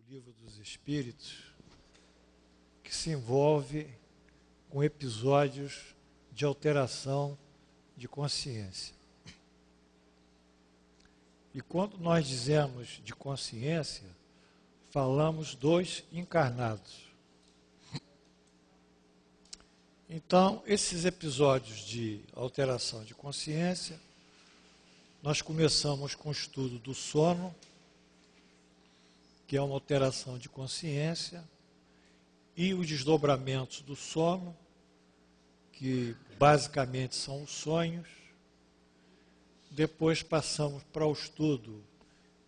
Livro dos Espíritos, que se envolve com episódios de alteração de consciência. E quando nós dizemos de consciência, falamos dos encarnados. Então, esses episódios de alteração de consciência, nós começamos com o estudo do sono, que é uma alteração de consciência, e os desdobramentos do sono, que basicamente são os sonhos. Depois passamos para o estudo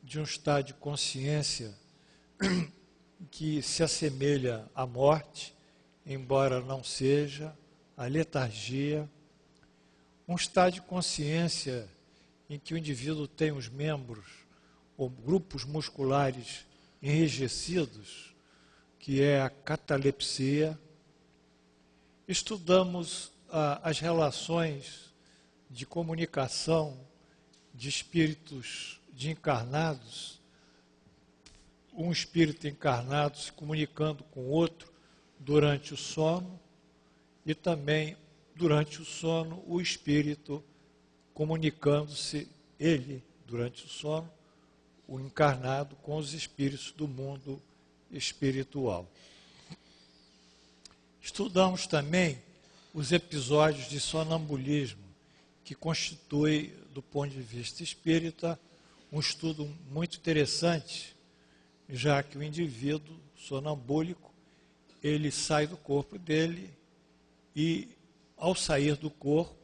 de um estado de consciência que se assemelha à morte, embora não seja, a letargia. Um estado de consciência em que o indivíduo tem os membros ou grupos musculares enrijecidos, que é a catalepsia. Estudamos as relações de comunicação de espíritos de encarnados, um espírito encarnado se comunicando com outro durante o sono, e também durante o sono o espírito comunicando-se, ele, durante o sono, o encarnado com os espíritos do mundo espiritual. Estudamos também os episódios de sonambulismo, que constitui, do ponto de vista espírita, um estudo muito interessante, já que o indivíduo sonambúlico, ele sai do corpo dele e, ao sair do corpo,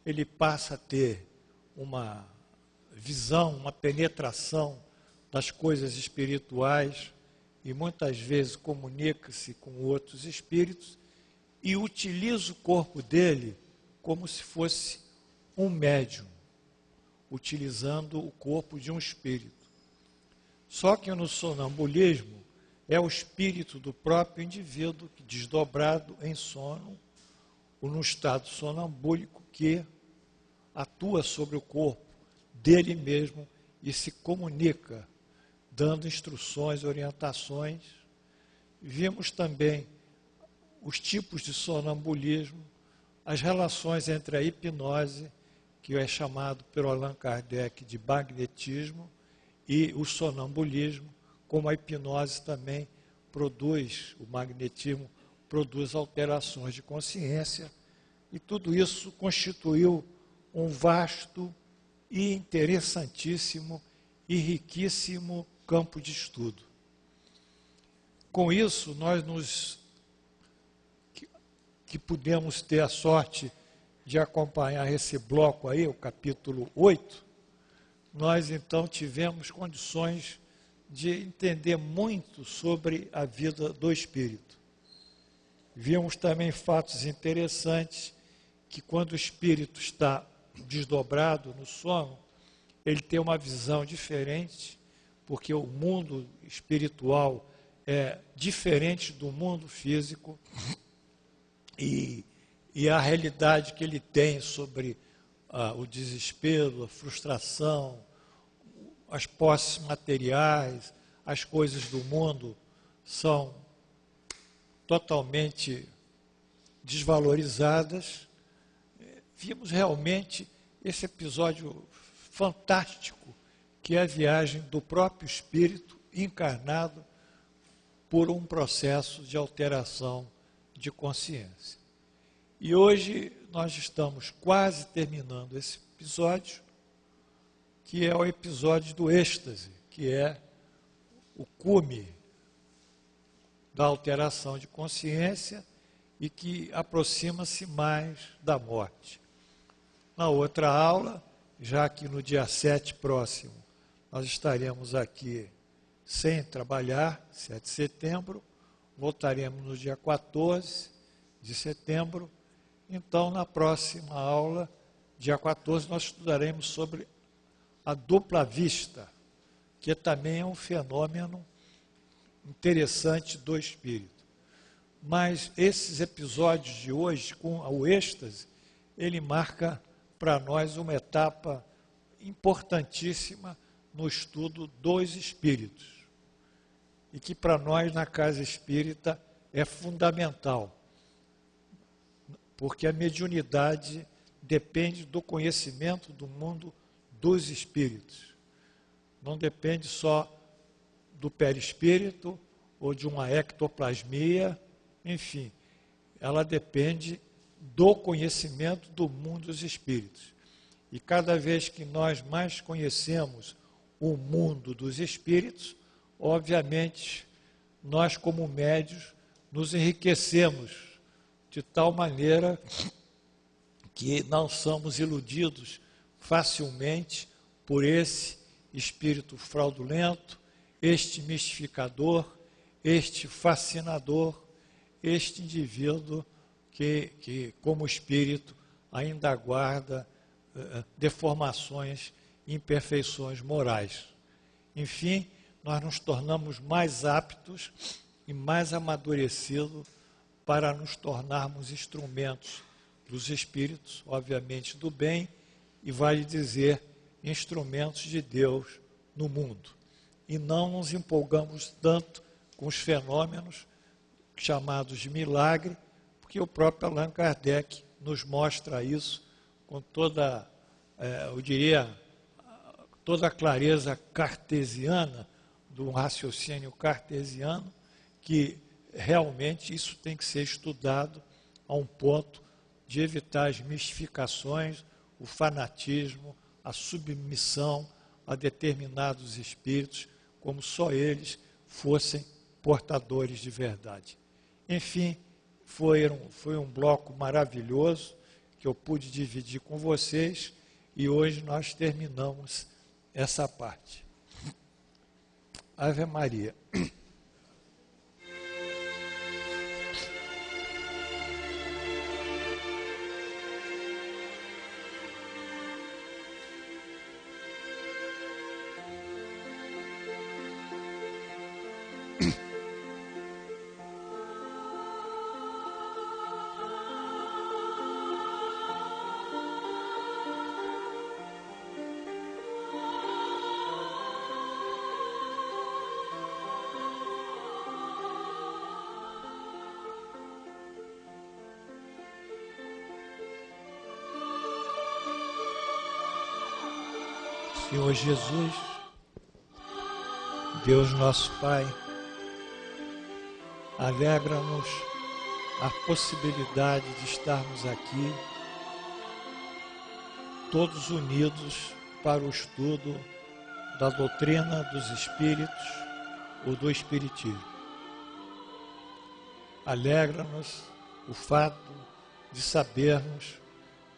ele passa a ter uma visão, uma penetração das coisas espirituais e muitas vezes comunica-se com outros espíritos e utiliza o corpo dele como se fosse um médium, utilizando o corpo de um espírito. Só que no sonambulismo é o espírito do próprio indivíduo que, desdobrado em sono ou no estado sonambúlico, que atua sobre o corpo dele mesmo e se comunica, dando instruções, orientações. Vimos também os tipos de sonambulismo, as relações entre a hipnose, que é chamado pelo Allan Kardec de magnetismo, e o sonambulismo, como a hipnose também produz, o magnetismo produz alterações de consciência, e tudo isso constituiu um vasto e interessantíssimo e riquíssimo campo de estudo. Com isso, nós que pudemos ter a sorte de acompanhar esse bloco aí, o capítulo 8, nós então tivemos condições de entender muito sobre a vida do espírito. Vimos também fatos interessantes, que quando o espírito está desdobrado no sono, ele tem uma visão diferente, porque o mundo espiritual é diferente do mundo físico, e a realidade que ele tem sobre o desespero, a frustração, as posses materiais, as coisas do mundo são totalmente desvalorizadas. Vimos realmente esse episódio fantástico, que é a viagem do próprio espírito encarnado por um processo de alteração de consciência. E hoje nós estamos quase terminando esse episódio, que é o episódio do êxtase, que é o cume da alteração de consciência e que aproxima-se mais da morte. Na outra aula, já que no dia 7 próximo, nós estaremos aqui sem trabalhar, 7 de setembro, voltaremos no dia 14 de setembro. Então, na próxima aula, dia 14, nós estudaremos sobre a dupla vista, que também é um fenômeno interessante do espírito. Mas esses episódios de hoje, com o êxtase, ele marca para nós uma etapa importantíssima no estudo dos espíritos. e que para nós na casa espírita é fundamental, porque a mediunidade depende do conhecimento do mundo dos espíritos. Não depende só do perispírito ou de uma ectoplasmia, enfim, ela depende do conhecimento do mundo dos espíritos. E cada vez que nós mais conhecemos o mundo dos espíritos, obviamente, nós como médios nos enriquecemos de tal maneira que não somos iludidos facilmente por esse espírito fraudulento, este mistificador, este fascinador, este indivíduo que como espírito, ainda guarda deformações e imperfeições morais. Enfim, nós nos tornamos mais aptos e mais amadurecidos para nos tornarmos instrumentos dos espíritos, obviamente do bem, e vale dizer, instrumentos de Deus no mundo. E não nos empolgamos tanto com os fenômenos chamados de milagre, porque o próprio Allan Kardec nos mostra isso com toda, eu diria, toda a clareza cartesiana, do raciocínio cartesiano, que realmente isso tem que ser estudado a um ponto de evitar as mistificações, o fanatismo, a submissão a determinados espíritos, como só eles fossem portadores de verdade. Enfim, foi um bloco maravilhoso que eu pude dividir com vocês e hoje nós terminamos essa parte. Ave Maria. Senhor Jesus, Deus nosso Pai, alegra-nos a possibilidade de estarmos aqui, todos unidos para o estudo da doutrina dos Espíritos ou do Espiritismo. Alegra-nos o fato de sabermos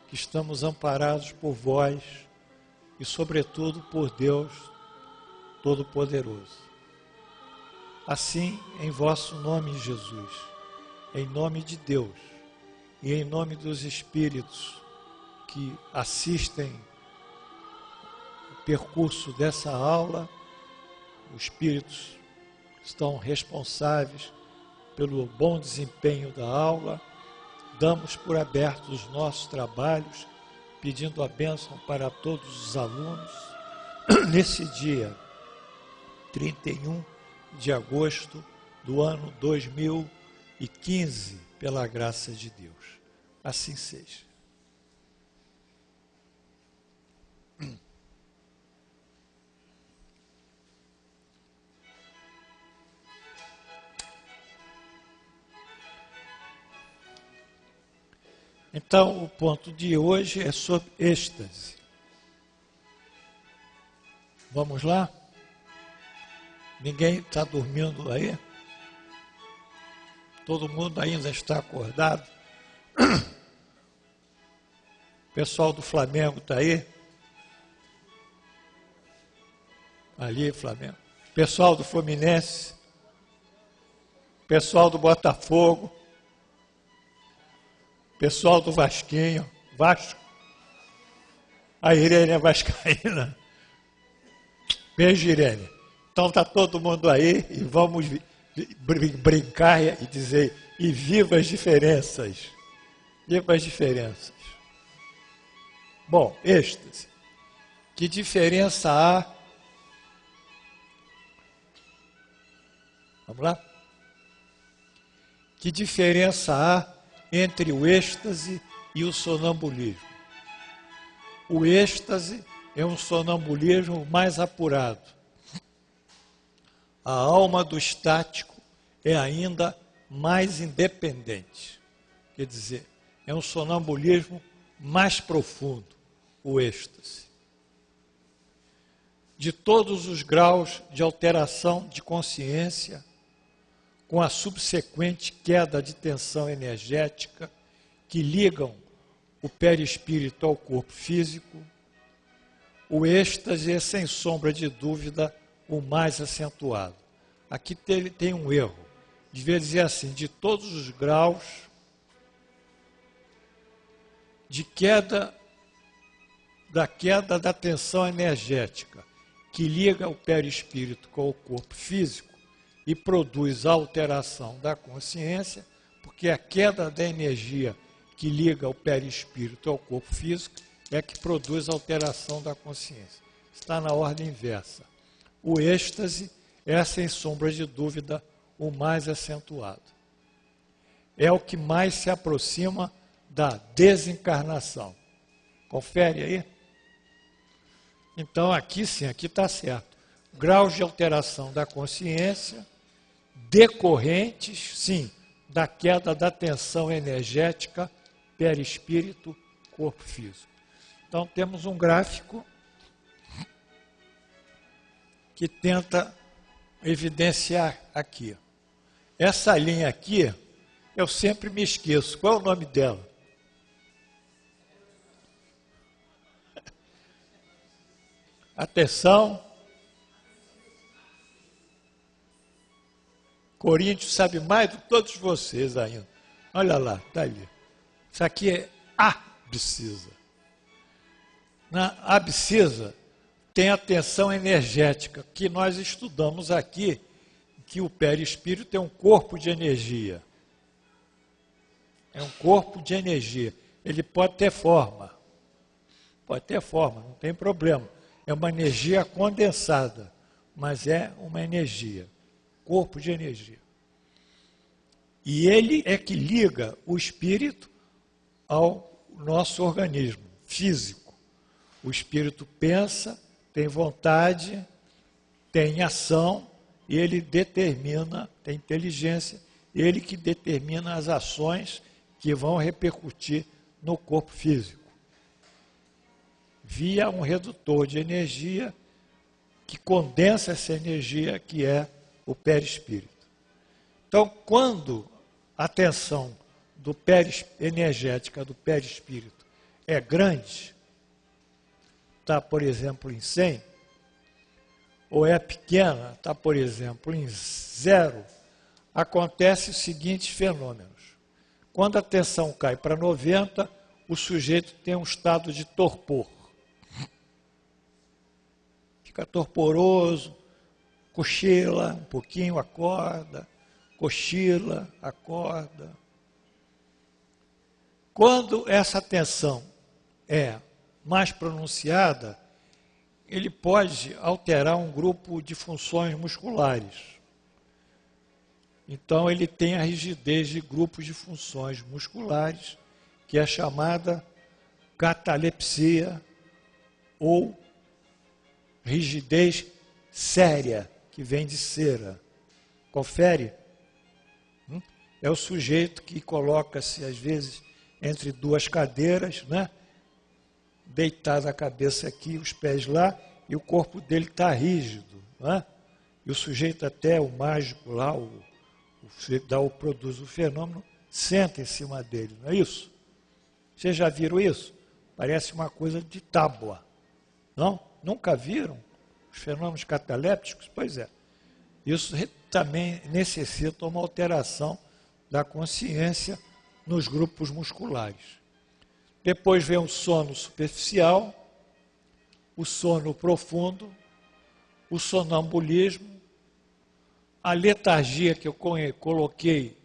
que estamos amparados por vós, e, sobretudo, por Deus Todo-Poderoso. Assim, em vosso nome, Jesus, em nome de Deus e em nome dos Espíritos que assistem o percurso dessa aula, os Espíritos estão responsáveis pelo bom desempenho da aula, damos por abertos os nossos trabalhos, pedindo a bênção para todos os alunos, nesse dia 31 de agosto do ano 2015, pela graça de Deus. Assim seja. Então, o ponto de hoje é sobre êxtase. Vamos lá? Ninguém está dormindo aí? Todo mundo ainda está acordado? O pessoal do Flamengo está aí? Ali, Flamengo. Pessoal do Fluminense? Pessoal do Botafogo? Pessoal do Vasquinho, Vasco, a Irene é vascaína. Beijo, Irene. Então está todo mundo aí e vamos brincar e dizer, e viva as diferenças. Viva as diferenças. Bom, êxtase. Que diferença há Vamos lá? Que diferença há entre o êxtase e o sonambulismo? O êxtase é um sonambulismo mais apurado. A alma do estático é ainda mais independente. Quer dizer, é um sonambulismo mais profundo, o êxtase. De todos os graus de alteração de consciência, com a subsequente queda de tensão energética que ligam o perispírito ao corpo físico, o êxtase é, sem sombra de dúvida, o mais acentuado. Aqui tem um erro. Devia dizer assim, de todos os graus de queda da tensão energética que liga o perispírito com o corpo físico e produz a alteração da consciência, porque a queda da energia que liga o perispírito ao corpo físico é que produz a alteração da consciência. Está na ordem inversa. O êxtase é, sem sombra de dúvida, o mais acentuado. É o que mais se aproxima da desencarnação. Confere aí. Então, aqui sim, aqui está certo. Graus de alteração da consciência decorrentes, sim, da queda da tensão energética perispírito, corpo físico. Então, temos um gráfico que tenta evidenciar aqui. Essa linha aqui, eu sempre me esqueço. Qual é o nome dela? Atenção. Coríntios sabe mais do que todos vocês ainda. Olha lá, está ali. Isso aqui é abscissa. Na abscissa tem a tensão energética, que nós estudamos aqui, que o perispírito é um corpo de energia. É um corpo de energia. Ele pode ter forma. Pode ter forma, não tem problema. É uma energia condensada, mas é uma energia. Corpo de energia. E ele é que liga o espírito ao nosso organismo físico. O espírito pensa, tem vontade, tem ação, e ele determina, tem inteligência, ele que determina as ações que vão repercutir no corpo físico. Via um redutor de energia que condensa essa energia que é o perispírito. Então, quando a tensão energética do perispírito é grande, está, por exemplo, em 100, ou é pequena, está, por exemplo, em 0, acontece os seguintes fenômenos. Quando a tensão cai para 90, o sujeito tem um estado de torpor. Fica torporoso, cochila um pouquinho, acorda, cochila, acorda. Quando essa tensão é mais pronunciada, ele pode alterar um grupo de funções musculares. Então, ele tem a rigidez de grupos de funções musculares, que é chamada catalepsia ou rigidez séria, que vem de cera. Confere? É o sujeito que coloca-se, às vezes, entre duas cadeiras, né? Deitado a cabeça aqui, os pés lá, e o corpo dele está rígido. Né? E o sujeito até, o mágico lá, o sujeito produz o fenômeno, senta em cima dele, não é isso? Vocês já viram isso? Parece uma coisa de tábua. Não? Nunca viram os fenômenos catalépticos? Pois é. Isso também necessita uma alteração da consciência nos grupos musculares. Depois vem o sono superficial, o sono profundo, o sonambulismo, a letargia que eu coloquei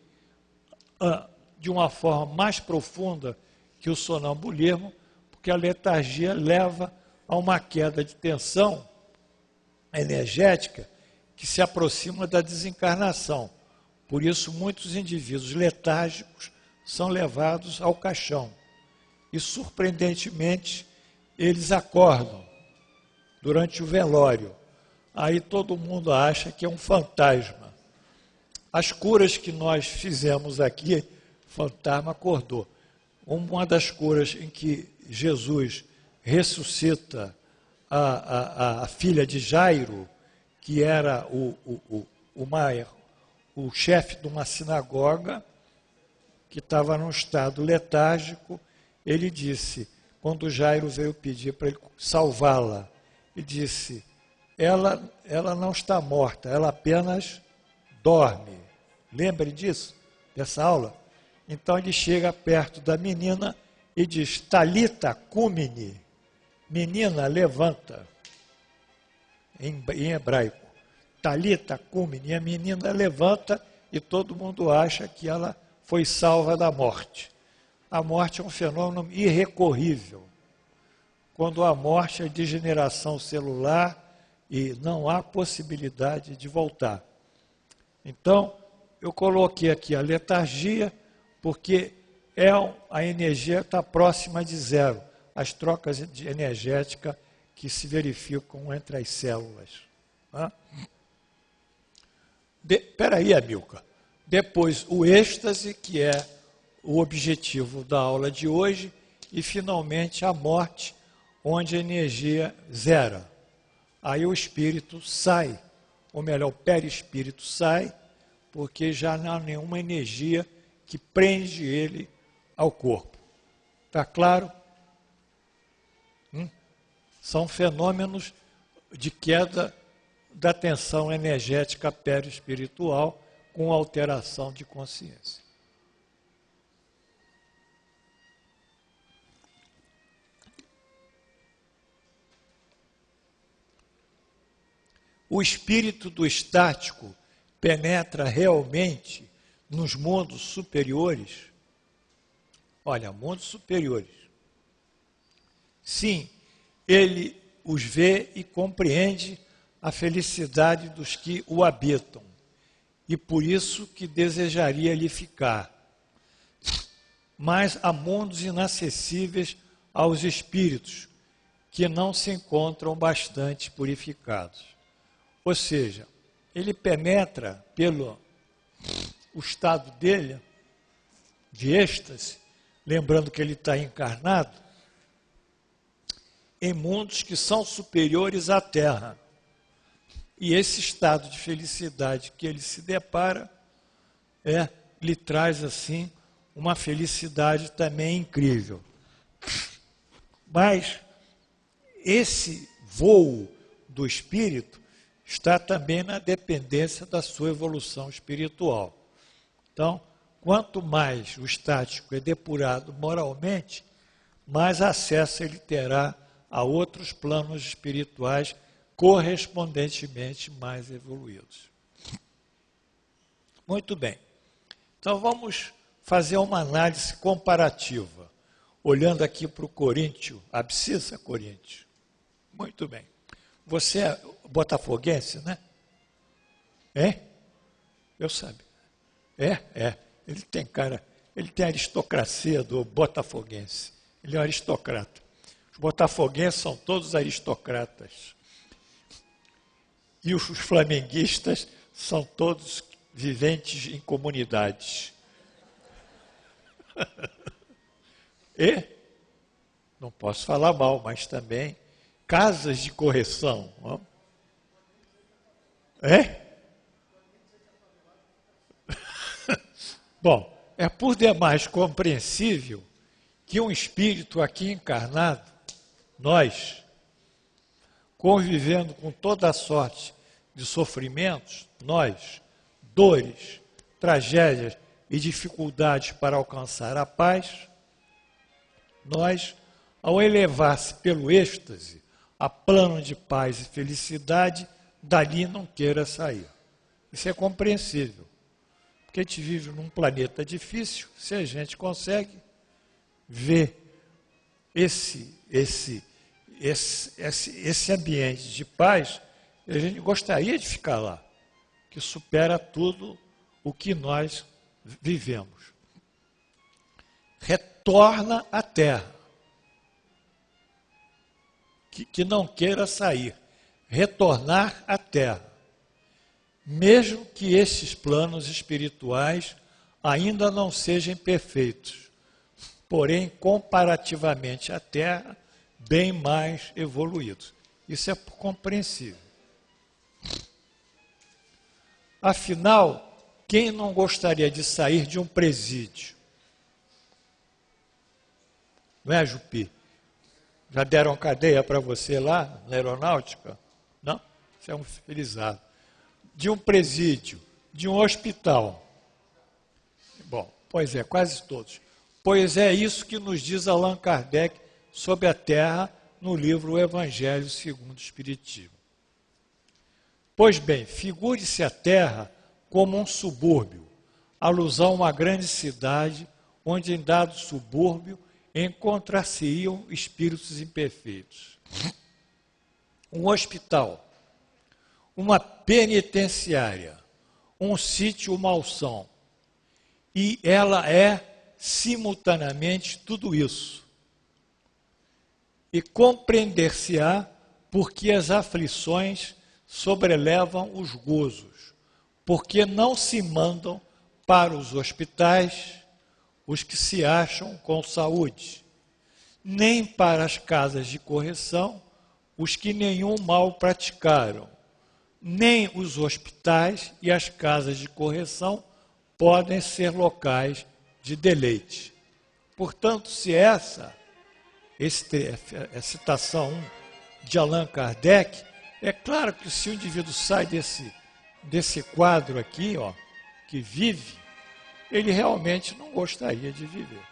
de uma forma mais profunda que o sonambulismo, porque a letargia leva a uma queda de tensão energética que se aproxima da desencarnação. Por isso, muitos indivíduos letárgicos são levados ao caixão. E, surpreendentemente, eles acordam durante o velório. Aí todo mundo acha que é um fantasma. As curas que nós fizemos aqui, fantasma acordou. Uma das curas em que Jesus ressuscita a filha de Jairo, que era o chefe de uma sinagoga, que estava num estado letárgico, ele disse, quando Jairo veio pedir para ele salvá-la, ele disse, ela não está morta, ela apenas dorme. Lembre disso, dessa aula? Então ele chega perto da menina e diz, Talita cumini, menina, levanta, em hebraico. Talita cumini, a menina levanta e todo mundo acha que ela foi salva da morte. A morte é um fenômeno irrecorrível. Quando a morte é degeneração celular e não há possibilidade de voltar. Então, eu coloquei aqui a letargia, porque a energia está próxima de zero. As trocas energéticas que se verificam entre as células. Espera aí, Amilcar. Depois, o êxtase, que é o objetivo da aula de hoje, e, finalmente, a morte, onde a energia zera. Aí o espírito sai, ou melhor, o perispírito sai, porque já não há nenhuma energia que prende ele ao corpo. Está claro? São fenômenos de queda da tensão energética perispiritual com alteração de consciência. O espírito do estático penetra realmente nos mundos superiores? Olha, mundos superiores. Sim, ele os vê e compreende a felicidade dos que o habitam, e por isso que desejaria ali ficar. Mas há mundos inacessíveis aos espíritos, que não se encontram bastante purificados. Ou seja, ele penetra pelo o estado dele, de êxtase, lembrando que ele está encarnado, em mundos que são superiores à Terra. E esse estado de felicidade que ele se depara, lhe traz assim uma felicidade também incrível. Mas esse voo do espírito está também na dependência da sua evolução espiritual. Então, quanto mais o estático é depurado moralmente, mais acesso ele terá a outros planos espirituais correspondentemente mais evoluídos. Muito bem. Então vamos fazer uma análise comparativa, olhando aqui para o Coríntio, Abscissa Coríntio. Muito bem. Você é botafoguense, né? É? Eu sabia. É. Ele tem cara, ele tem a aristocracia do botafoguense. Ele é um aristocrata. Os botafoguenses são todos aristocratas. E os flamenguistas são todos viventes em comunidades. E, não posso falar mal, mas também casas de correção. Ó. Bom, é por demais compreensível que um espírito aqui encarnado, nós, convivendo com toda a sorte de sofrimentos, nós, dores, tragédias e dificuldades para alcançar a paz, nós, ao elevar-se pelo êxtase a plano de paz e felicidade, dali não queira sair. Isso é compreensível. Porque a gente vive num planeta difícil, se a gente consegue ver esse ambiente de paz, a gente gostaria de ficar lá. que supera tudo o que nós vivemos. Retorna à terra. Que não queira sair. Retornar à terra. Mesmo que esses planos espirituais ainda não sejam perfeitos, porém, comparativamente à terra, bem mais evoluídos. Isso é compreensível. Afinal, quem não gostaria de sair de um presídio? Não é, Jupi? Já deram cadeia para você lá na aeronáutica? Não? Você é um felizardo. De um presídio, de um hospital. Bom, pois é, quase todos. Pois é isso que nos diz Allan Kardec sobre a Terra no livro O Evangelho segundo o Espiritismo. Pois bem, figure-se a Terra como um subúrbio, alusão a uma grande cidade onde em dado subúrbio encontrar-se-iam espíritos imperfeitos. Um hospital, uma penitenciária, um sítio malsão. E ela é simultaneamente tudo isso. E compreender-se-á porque as aflições sobrelevam os gozos, porque não se mandam para os hospitais os que se acham com saúde, nem para as casas de correção os que nenhum mal praticaram, nem os hospitais e as casas de correção podem ser locais de deleite. Portanto, se essa é a citação 1 de Allan Kardec, é claro que se o indivíduo sai desse quadro aqui, ó, que vive, ele realmente não gostaria de viver.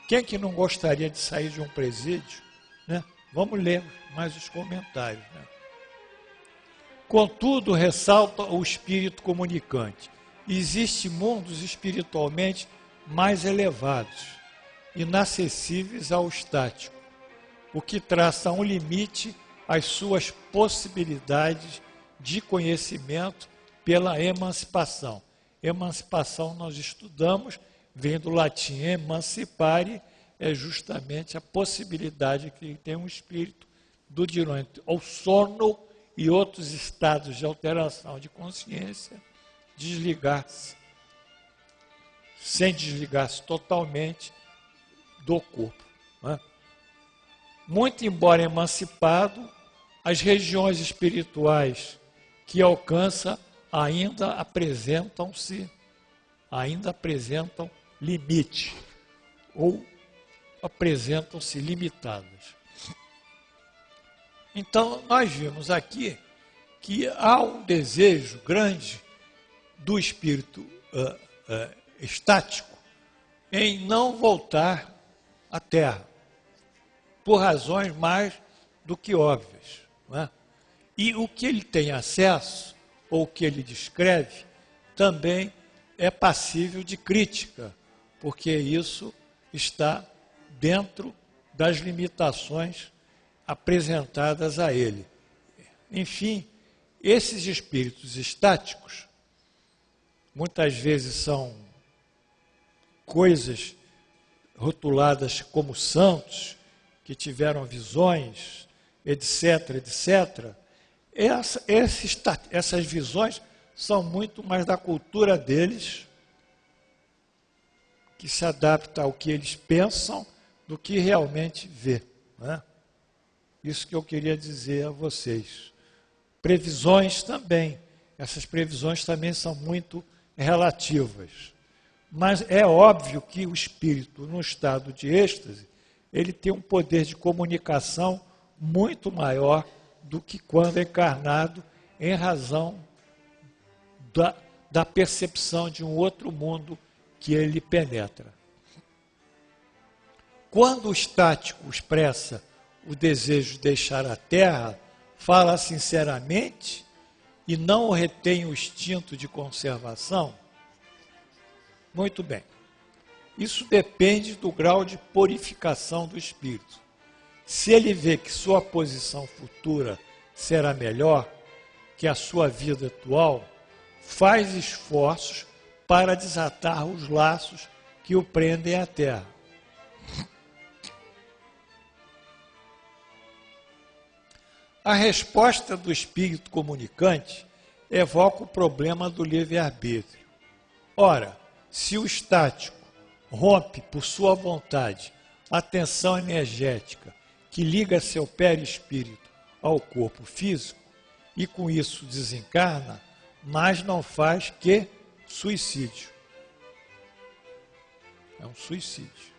Quem que não gostaria de sair de um presídio? Né? Vamos ler mais os comentários. Né? Contudo, ressalta o espírito comunicante. Existem mundos espiritualmente mais elevados, inacessíveis ao estático, o que traça um limite às suas possibilidades de conhecimento pela emancipação. Emancipação nós estudamos, vem do latim emancipare, é justamente a possibilidade que tem um espírito durante o sono e outros estados de alteração de consciência, desligar-se, sem desligar-se totalmente do corpo. Né? Muito embora emancipado, as regiões espirituais que alcança ainda apresentam limite, ou apresentam-se limitadas. Então, nós vimos aqui que há um desejo grande do espírito estático em não voltar à Terra, por razões mais do que óbvias. Não é? E o que ele tem acesso, ou o que ele descreve, também é passível de crítica, porque isso está dentro das limitações apresentadas a ele. Enfim, esses espíritos estáticos, muitas vezes são coisas rotuladas como santos, que tiveram visões, etc., etc., essas visões são muito mais da cultura deles, que se adapta ao que eles pensam, do que realmente vê. Né? Isso que eu queria dizer a vocês. Previsões também. Essas previsões também são muito relativas. Mas é óbvio que o espírito, no estado de êxtase, ele tem um poder de comunicação muito maior do que quando encarnado, em razão da percepção de um outro mundo que ele penetra. Quando o estático expressa o desejo de deixar a Terra, fala sinceramente e não retém o instinto de conservação? Muito bem. Isso depende do grau de purificação do espírito. Se ele vê que sua posição futura será melhor que a sua vida atual, faz esforços para desatar os laços que o prendem à terra. A resposta do espírito comunicante evoca o problema do livre-arbítrio. Ora, se o estático rompe por sua vontade a tensão energética que liga seu perispírito ao corpo físico e com isso desencarna, mas não faz que suicídio. É um suicídio.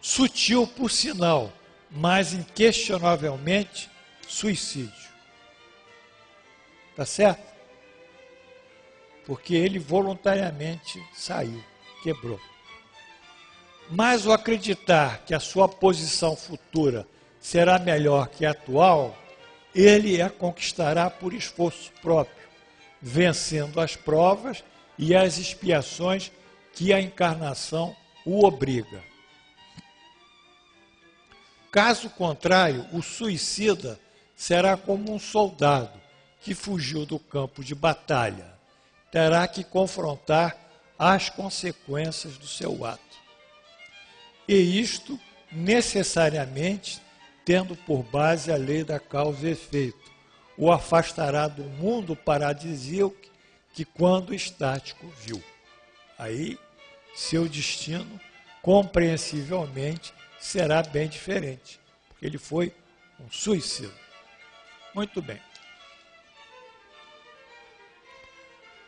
Sutil, por sinal, mas inquestionavelmente suicídio. Tá certo? Porque ele voluntariamente saiu, quebrou. Mas o acreditar que a sua posição futura será melhor que a atual, ele a conquistará por esforço próprio, vencendo as provas e as expiações que a encarnação o obriga. Caso contrário, o suicida será como um soldado que fugiu do campo de batalha. Terá que confrontar as consequências do seu ato. E isto, necessariamente, tendo por base a lei da causa e efeito, o afastará do mundo paradisíaco que quando estático viu. Aí, seu destino, compreensivelmente, será bem diferente, porque ele foi um suicida. Muito bem.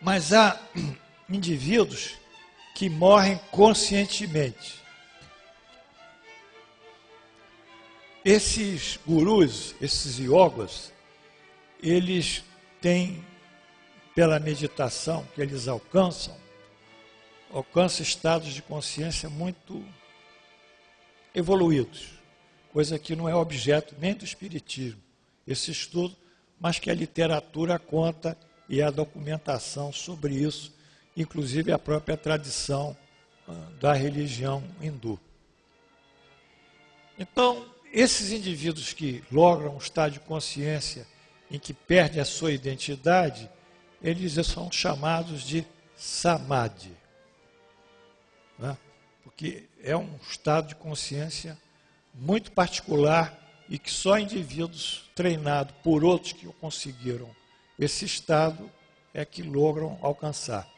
Mas há indivíduos que morrem conscientemente. Esses gurus, esses yogas, eles têm, pela meditação que eles alcançam estados de consciência muito evoluídos, coisa que não é objeto nem do espiritismo, esse estudo, mas que a literatura conta e a documentação sobre isso, inclusive a própria tradição da religião hindu. Então, esses indivíduos que logram um estado de consciência em que perde a sua identidade, eles são chamados de samadhi, né? Porque é um estado de consciência muito particular e que só indivíduos treinados por outros que o conseguiram esse estado é que logram alcançar.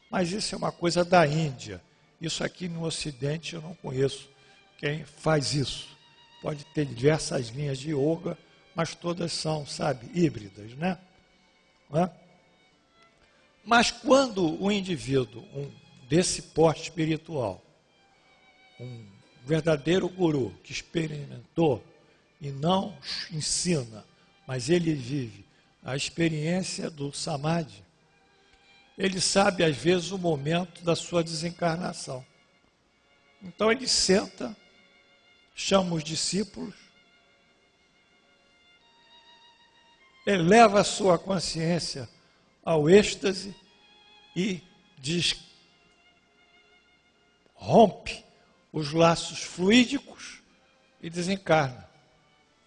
Mas isso é uma coisa da Índia. Isso aqui no Ocidente eu não conheço quem faz isso. Pode ter diversas linhas de yoga, mas todas são, sabe, híbridas, né? Mas quando o indivíduo, desse porte espiritual, um verdadeiro guru que experimentou e não ensina, mas ele vive a experiência do samadhi, ele sabe às vezes o momento da sua desencarnação. Então ele senta, chama os discípulos, eleva a sua consciência ao êxtase e rompe os laços fluídicos e desencarna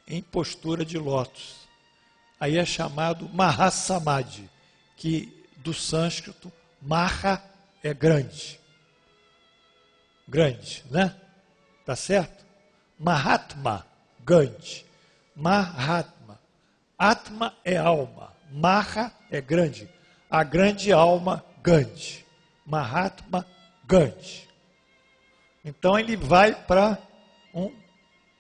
em postura de lótus. Aí é chamado Mahasamadhi, que do sânscrito, Maha é grande. Grande, né? Tá certo? Mahatma, grande. Mahatma. Atma é alma. Maha é grande. A grande alma, Gandhi. Mahatma, Gandhi. Então ele vai para um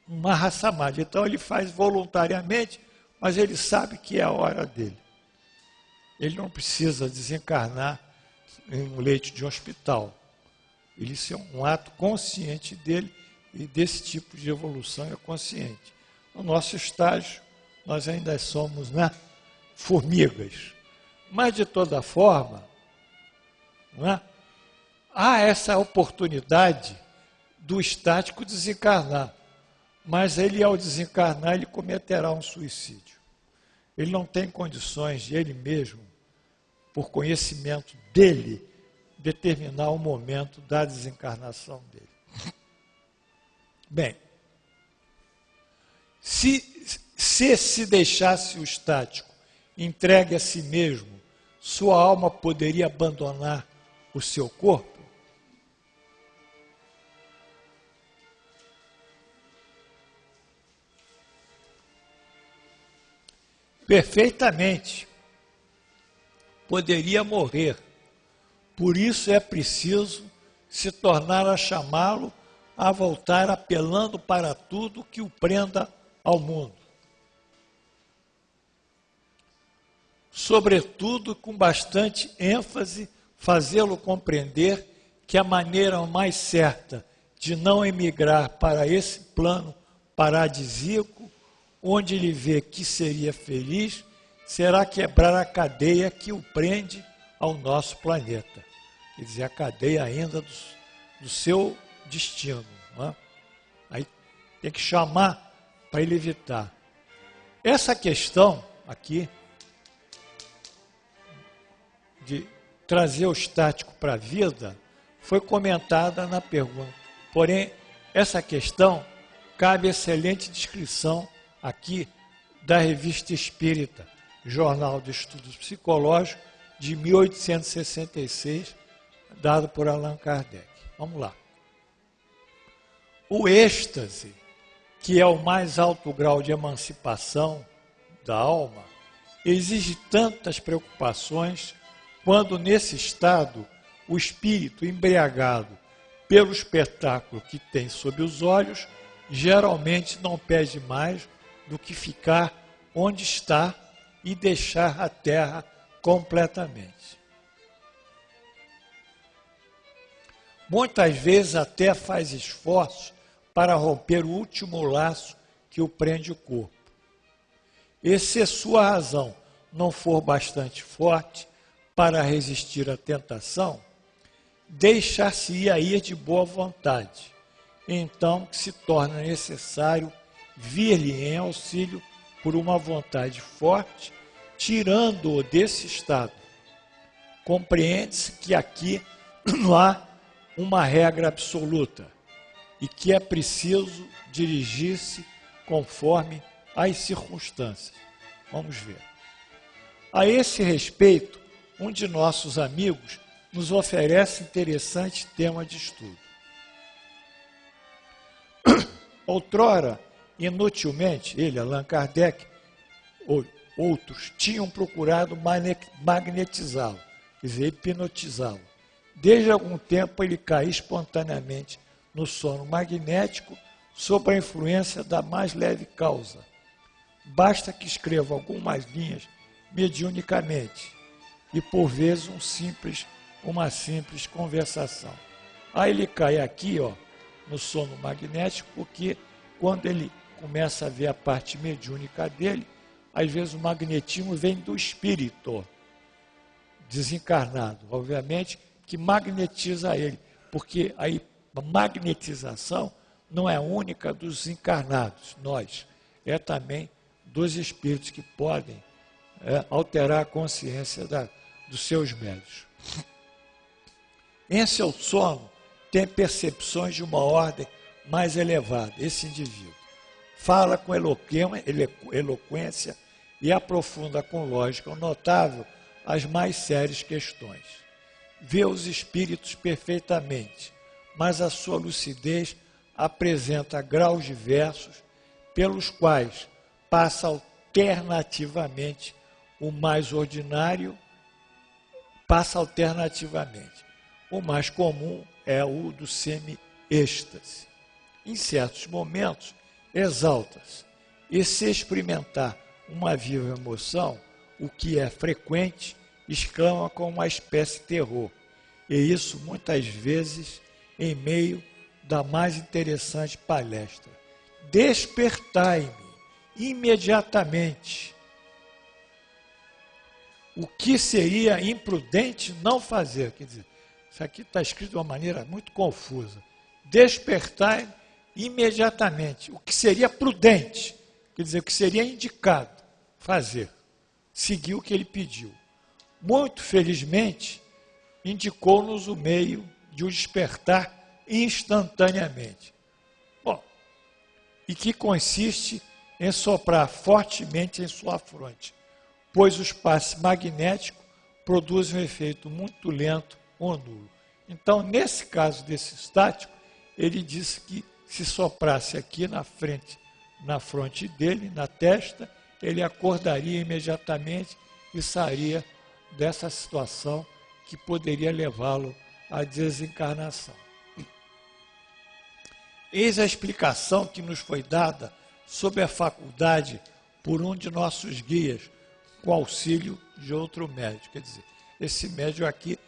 Mahasamadhi. Então ele faz voluntariamente, mas ele sabe que é a hora dele. Ele não precisa desencarnar em um leito de hospital. Isso é um ato consciente dele e desse tipo de evolução é consciente. No nosso estágio, nós ainda somos, né, formigas. Mas, de toda forma, não é? Há essa oportunidade do estático desencarnar. Mas ele, ao desencarnar, ele cometerá um suicídio. Ele não tem condições de ele mesmo, por conhecimento dele, determinar o momento da desencarnação dele. Bem, se deixasse o estático entregue a si mesmo sua alma poderia abandonar o seu corpo? Perfeitamente. Poderia morrer. Por isso é preciso se tornar a chamá-lo a voltar, apelando para tudo que o prenda ao mundo. Sobretudo, com bastante ênfase, fazê-lo compreender que a maneira mais certa de não emigrar para esse plano paradisíaco, onde ele vê que seria feliz, será quebrar a cadeia que o prende ao nosso planeta. Quer dizer, a cadeia ainda do seu destino. Não é? Aí tem que chamar para ele evitar. Essa questão aqui, de trazer o estático para a vida, foi comentada na pergunta. Porém, essa questão cabe excelente descrição aqui da Revista Espírita, Jornal de Estudos Psicológicos, de 1866, dado por Allan Kardec. Vamos lá. O êxtase, que é o mais alto grau de emancipação da alma, exige tantas preocupações quando, nesse estado, o espírito embriagado pelo espetáculo que tem sob os olhos, geralmente não pede mais do que ficar onde está e deixar a terra completamente. Muitas vezes até faz esforço para romper o último laço que o prende o corpo. E se sua razão não for bastante forte para resistir à tentação, deixar-se-ia ir de boa vontade. Então se torna necessário vir-lhe em auxílio por uma vontade forte, tirando-o desse estado. Compreende-se que aqui não há uma regra absoluta e que é preciso dirigir-se conforme as circunstâncias. Vamos ver. A esse respeito, um de nossos amigos nos oferece interessante tema de estudo. Outrora, inutilmente, ele, Allan Kardec, outros, tinham procurado magnetizá-lo, quer dizer, hipnotizá-lo. Desde algum tempo ele cai espontaneamente no sono magnético sob a influência da mais leve causa. Basta que escreva algumas linhas mediunicamente e, por vezes, uma simples conversação. Aí ele cai aqui, no sono magnético, porque quando ele começa a ver a parte mediúnica dele, às vezes o magnetismo vem do espírito desencarnado, obviamente, que magnetiza ele, porque a magnetização não é única dos encarnados, nós, é também dos espíritos que podem alterar a consciência dos seus médios. Em seu sono, tem percepções de uma ordem mais elevada, esse indivíduo. Fala com eloquência e aprofunda com lógica notável as mais sérias questões. Vê os espíritos perfeitamente, mas a sua lucidez apresenta graus diversos pelos quais passa alternativamente o mais ordinário, O mais comum é o do semi-êxtase. Em certos momentos, exalta-se. E se experimentar uma viva emoção, o que é frequente, exclama com uma espécie de terror. E isso, muitas vezes, em meio da mais interessante palestra. Despertai-me imediatamente. O que seria imprudente não fazer? Quer dizer, isso aqui está escrito de uma maneira muito confusa. Despertai imediatamente. O que seria prudente? Quer dizer, o que seria indicado fazer? Seguir o que ele pediu. Muito felizmente, indicou-nos o meio de o despertar instantaneamente. Bom, e que consiste em soprar fortemente em sua fronte, pois o espaço magnético produzem um efeito muito lento ou nulo. Então, nesse caso desse estático, ele disse que se soprasse aqui na fronte dele, na testa, ele acordaria imediatamente e sairia dessa situação que poderia levá-lo à desencarnação. Eis a explicação que nos foi dada sobre a faculdade por um de nossos guias, com auxílio de outro médium. Quer dizer, esse médium aqui,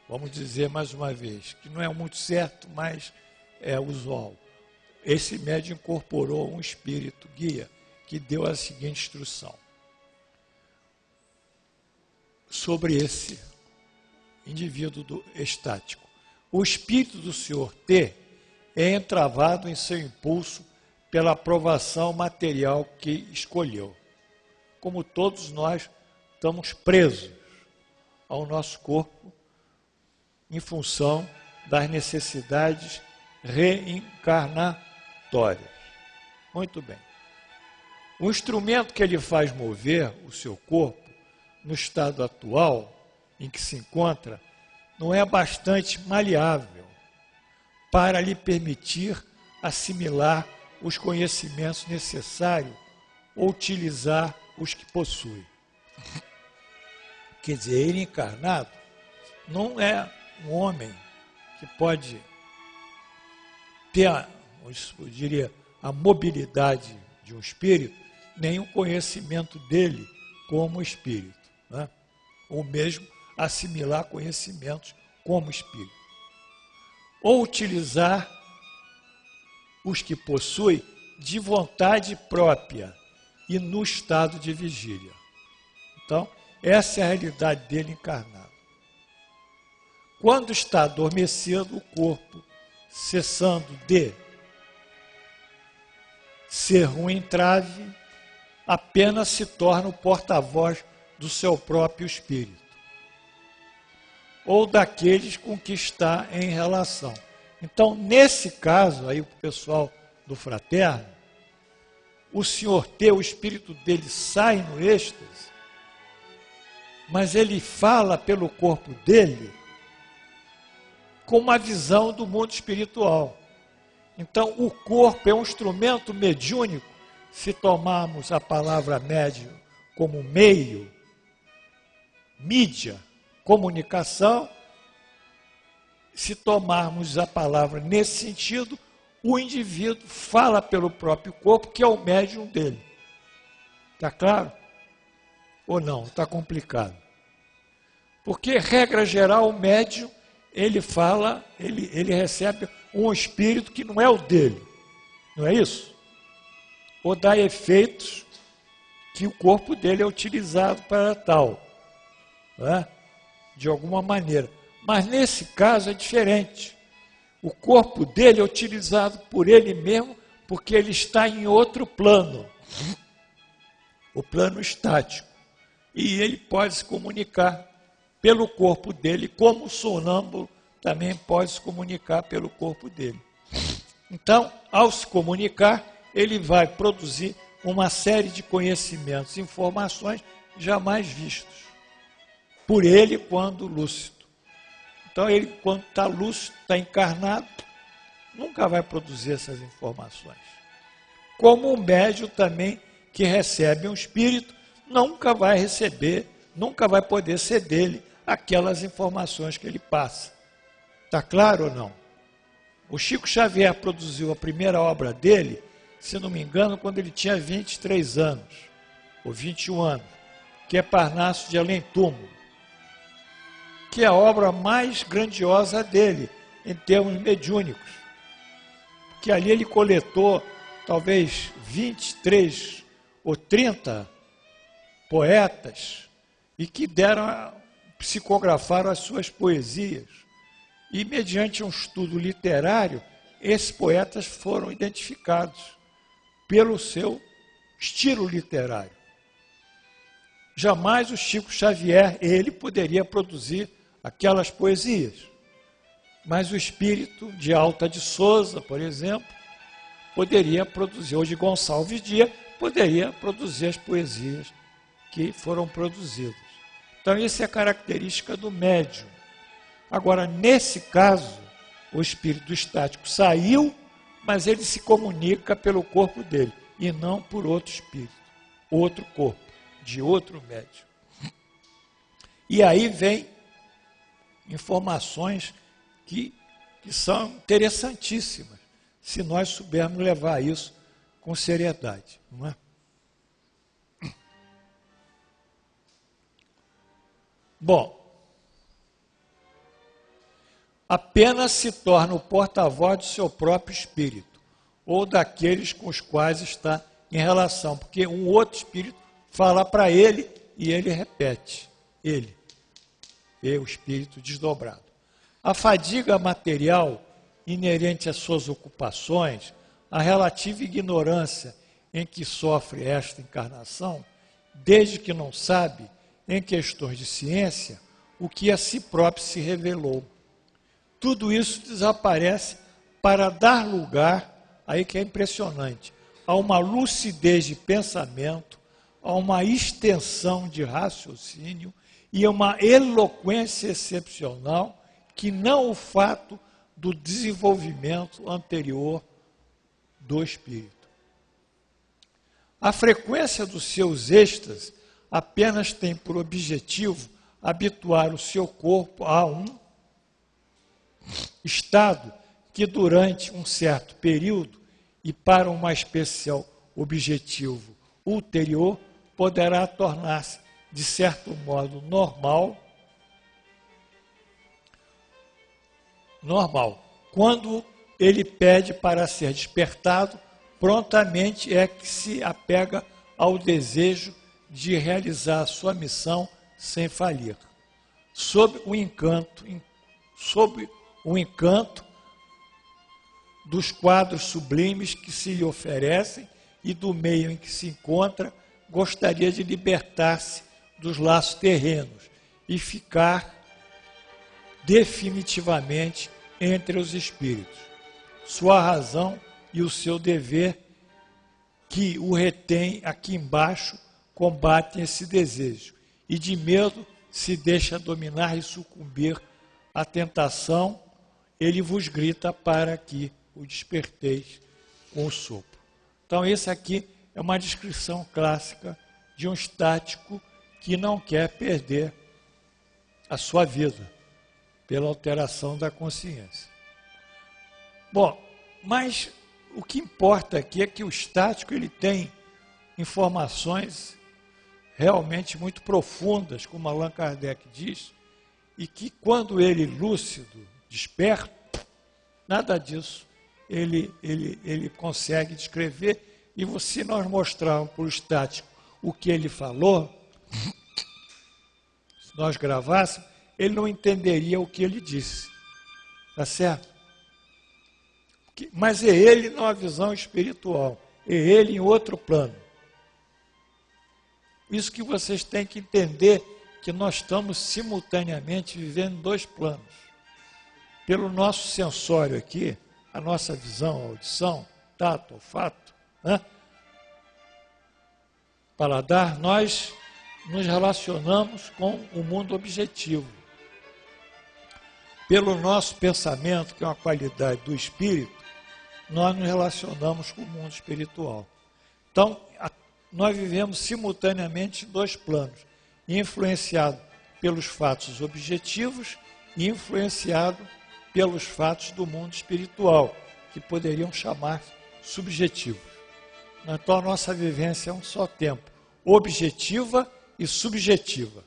vamos dizer mais uma vez, que não é muito certo, mas é usual. Esse médium incorporou um espírito guia que deu a seguinte instrução sobre esse indivíduo estático. O espírito do senhor T é entravado em seu impulso pela aprovação material que escolheu. Como todos nós estamos presos ao nosso corpo em função das necessidades reencarnatórias. Muito bem. O instrumento que ele faz mover o seu corpo no estado atual em que se encontra não é bastante maleável para lhe permitir assimilar os conhecimentos necessários ou utilizar os que possui. Quer dizer, ele encarnado não é um homem que pode ter, eu diria, a mobilidade de um espírito, nem o conhecimento dele como espírito, né? Ou mesmo assimilar conhecimentos como espírito. Ou utilizar os que possui de vontade própria e no estado de vigília. Então, essa é a realidade dele encarnado. Quando está adormecido, o corpo, cessando de ser um entrave, apenas se torna o porta-voz do seu próprio espírito, ou daqueles com que está em relação. Então, nesse caso, aí o pessoal do fraterno, o senhor T, o espírito dele sai no êxtase, mas ele fala pelo corpo dele com uma visão do mundo espiritual. Então, o corpo é um instrumento mediúnico, se tomarmos a palavra médium como meio, mídia, comunicação, se tomarmos a palavra nesse sentido, o indivíduo fala pelo próprio corpo, que é o médium dele. Está claro? Ou não? Está complicado. Porque, regra geral, o médium, ele fala, ele recebe um espírito que não é o dele. Não é isso? Ou dá efeitos que o corpo dele é utilizado para tal. Não é? De alguma maneira. Mas nesse caso é diferente. O corpo dele é utilizado por ele mesmo porque ele está em outro plano. O plano estático. E ele pode se comunicar pelo corpo dele, como o sonâmbulo também pode se comunicar pelo corpo dele. Então, ao se comunicar, ele vai produzir uma série de conhecimentos, informações jamais vistos por ele quando lúcido. Então, ele, quando está lúcido, está encarnado, nunca vai produzir essas informações. Como um médium também que recebe um espírito, nunca vai receber, nunca vai poder ser dele aquelas informações que ele passa. Está claro ou não? O Chico Xavier produziu a primeira obra dele, se não me engano, quando ele tinha 23 anos, ou 21 anos, que é Parnaso de Além Túmulo, que é a obra mais grandiosa dele, em termos mediúnicos. Porque ali ele coletou, talvez, 23 ou 30 poetas, e que psicografaram as suas poesias. E, mediante um estudo literário, esses poetas foram identificados pelo seu estilo literário. Jamais o Chico Xavier, ele poderia produzir aquelas poesias. Mas o espírito de Alta de Souza, por exemplo, poderia produzir, ou de Gonçalves Dias, poderia produzir as poesias que foram produzidas. Então, isso é característica do médium. Agora, nesse caso, o espírito estático saiu, mas ele se comunica pelo corpo dele, e não por outro espírito, outro corpo, de outro médium. E aí vem informações que são interessantíssimas, se nós soubermos levar isso com seriedade, não é? Bom, apenas se torna o porta-voz do seu próprio espírito, ou daqueles com os quais está em relação, porque um outro espírito fala para ele e ele repete, ele, e o espírito desdobrado. A fadiga material inerente às suas ocupações, a relativa ignorância em que sofre esta encarnação, desde que não sabe, em questões de ciência, o que a si próprio se revelou. Tudo isso desaparece para dar lugar, aí que é impressionante, a uma lucidez de pensamento, a uma extensão de raciocínio e a uma eloquência excepcional que não o fato do desenvolvimento anterior do espírito. A frequência dos seus êxtases apenas tem por objetivo habituar o seu corpo a um estado que durante um certo período e para um mais especial objetivo ulterior poderá tornar-se de certo modo normal. Quando ele pede para ser despertado, prontamente é que se apega ao desejo de realizar a sua missão sem falhar, sob o encanto dos quadros sublimes que se lhe oferecem e do meio em que se encontra, gostaria de libertar-se dos laços terrenos e ficar definitivamente entre os espíritos. Sua razão e o seu dever, que o retém aqui embaixo, combatem esse desejo, e de medo se deixa dominar e sucumbir à tentação, ele vos grita para que o desperteis com o sopro. Então, esse aqui é uma descrição clássica de um estático que não quer perder a sua vida pela alteração da consciência. Bom, mas o que importa aqui é que o estático ele tem informações realmente muito profundas, como Allan Kardec diz, e que quando ele lúcido, desperto, nada disso ele consegue descrever. E se nós mostrarmos para o estático o que ele falou, se nós gravássemos, ele não entenderia o que ele disse. Tá certo? Mas é ele numa visão espiritual, é ele em outro plano. Isso que vocês têm que entender, que nós estamos simultaneamente vivendo dois planos. Pelo nosso sensório aqui, a nossa visão, a audição, tato, olfato, paladar, nós nos relacionamos com o mundo objetivo. Pelo nosso pensamento, que é uma qualidade do espírito, nós nos relacionamos com o mundo espiritual. Então, nós vivemos simultaneamente em dois planos, influenciado pelos fatos objetivos e influenciado pelos fatos do mundo espiritual, que poderiam chamar subjetivos. Então, a nossa vivência é um só tempo, objetiva e subjetiva.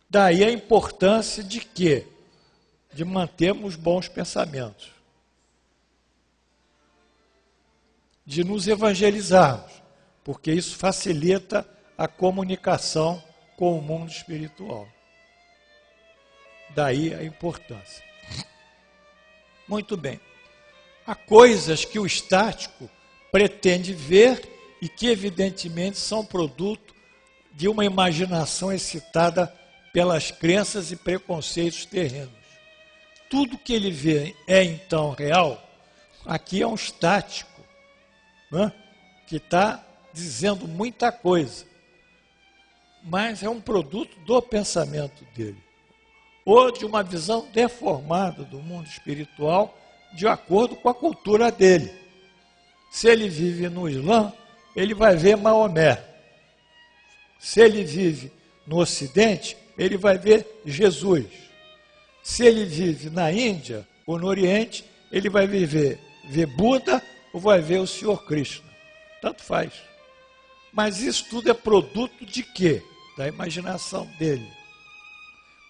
Daí a importância de quê? De mantermos bons pensamentos, de nos evangelizarmos, porque isso facilita a comunicação com o mundo espiritual. Daí a importância. Muito bem. Há coisas que o estático pretende ver e que evidentemente são produto de uma imaginação excitada pelas crenças e preconceitos terrenos. Tudo que ele vê é então real. Aqui é um estático, que está dizendo muita coisa. mas é um produto do pensamento dele, ou de uma visão deformada do mundo espiritual, de acordo com a cultura dele. Se ele vive no Islã, ele vai ver Maomé. Se ele vive no Ocidente, ele vai ver Jesus. Se ele vive na Índia ou no Oriente, ele vai ver Buda ou vai ver o Senhor Krishna. Tanto faz. Mas isso tudo é produto de quê? Da imaginação dele.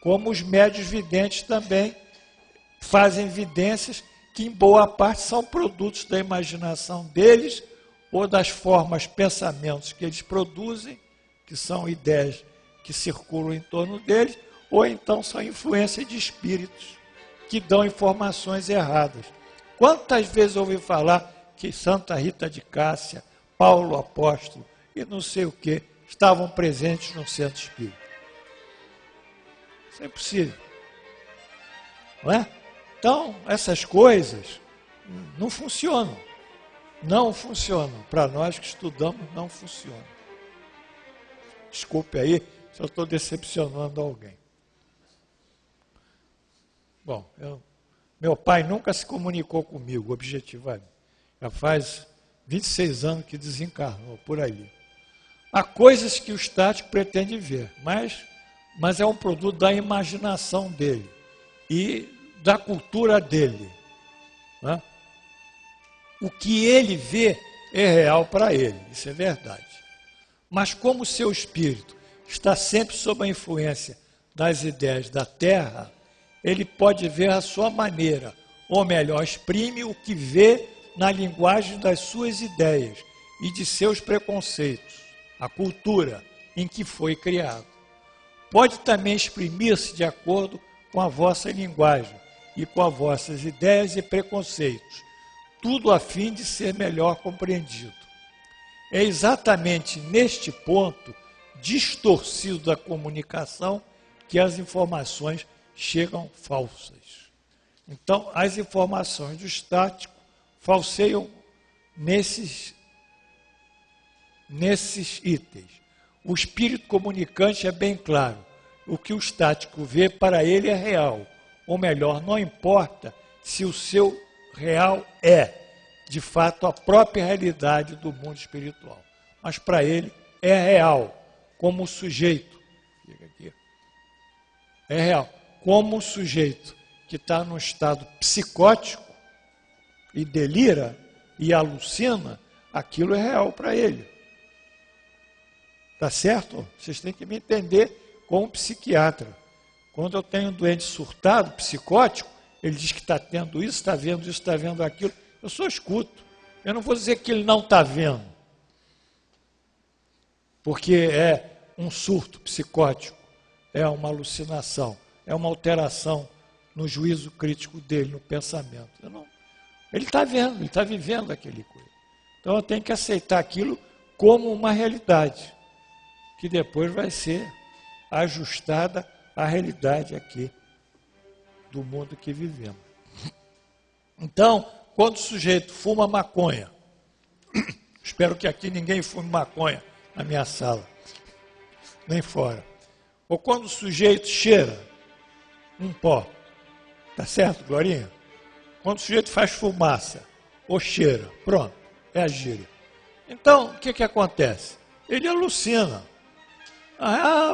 Como os médios videntes também fazem evidências que em boa parte são produtos da imaginação deles ou das formas, pensamentos que eles produzem, que são ideias que circulam em torno deles, ou então são influência de espíritos que dão informações erradas. Quantas vezes eu ouvi falar que Santa Rita de Cássia, Paulo Apóstolo e não sei o que estavam presentes no centro espírita? Isso é impossível. Não é? Então, essas coisas não funcionam. Não funcionam. Para nós que estudamos, não funcionam. Desculpe aí se eu estou decepcionando alguém. Bom, meu pai nunca se comunicou comigo, objetivamente. Já faz 26 anos que desencarnou, por aí. Há coisas que o estático pretende ver, mas é um produto da imaginação dele e da cultura dele. Né? O que ele vê é real para ele, isso é verdade. Mas como o seu espírito está sempre sob a influência das ideias da Terra, ele pode ver a sua maneira, ou melhor, exprime o que vê na linguagem das suas ideias e de seus preconceitos, a cultura em que foi criado. Pode também exprimir-se de acordo com a vossa linguagem e com as vossas ideias e preconceitos, tudo a fim de ser melhor compreendido. É exatamente neste ponto distorcido da comunicação que as informações chegam falsas. Então, as informações do estático falseiam nesses itens. O espírito comunicante é bem claro. O que o estático vê para ele é real. Ou melhor, não importa se o seu real é, de fato, a própria realidade do mundo espiritual. Mas para ele é real, como o sujeito. Fica aqui. É real. Como o sujeito que está num estado psicótico e delira e alucina, aquilo é real para ele. Tá certo? Vocês têm que me entender como psiquiatra. Quando eu tenho um doente surtado, psicótico, ele diz que está tendo isso, está vendo isso, está vendo aquilo. Eu só escuto. Eu não vou dizer que ele não está vendo. Porque é um surto psicótico, é uma alucinação, é uma alteração no juízo crítico dele, no pensamento. Ele está vendo, ele está vivendo aquele coisa. Então eu tenho que aceitar aquilo como uma realidade, que depois vai ser ajustada à realidade aqui do mundo que vivemos. Então, quando o sujeito fuma maconha, espero que aqui ninguém fume maconha na minha sala, nem fora. Ou quando o sujeito cheira um pó, tá certo, Glorinha? Quando o sujeito faz fumaça ou cheira, pronto, é a gíria. Então, o que acontece? Ele alucina.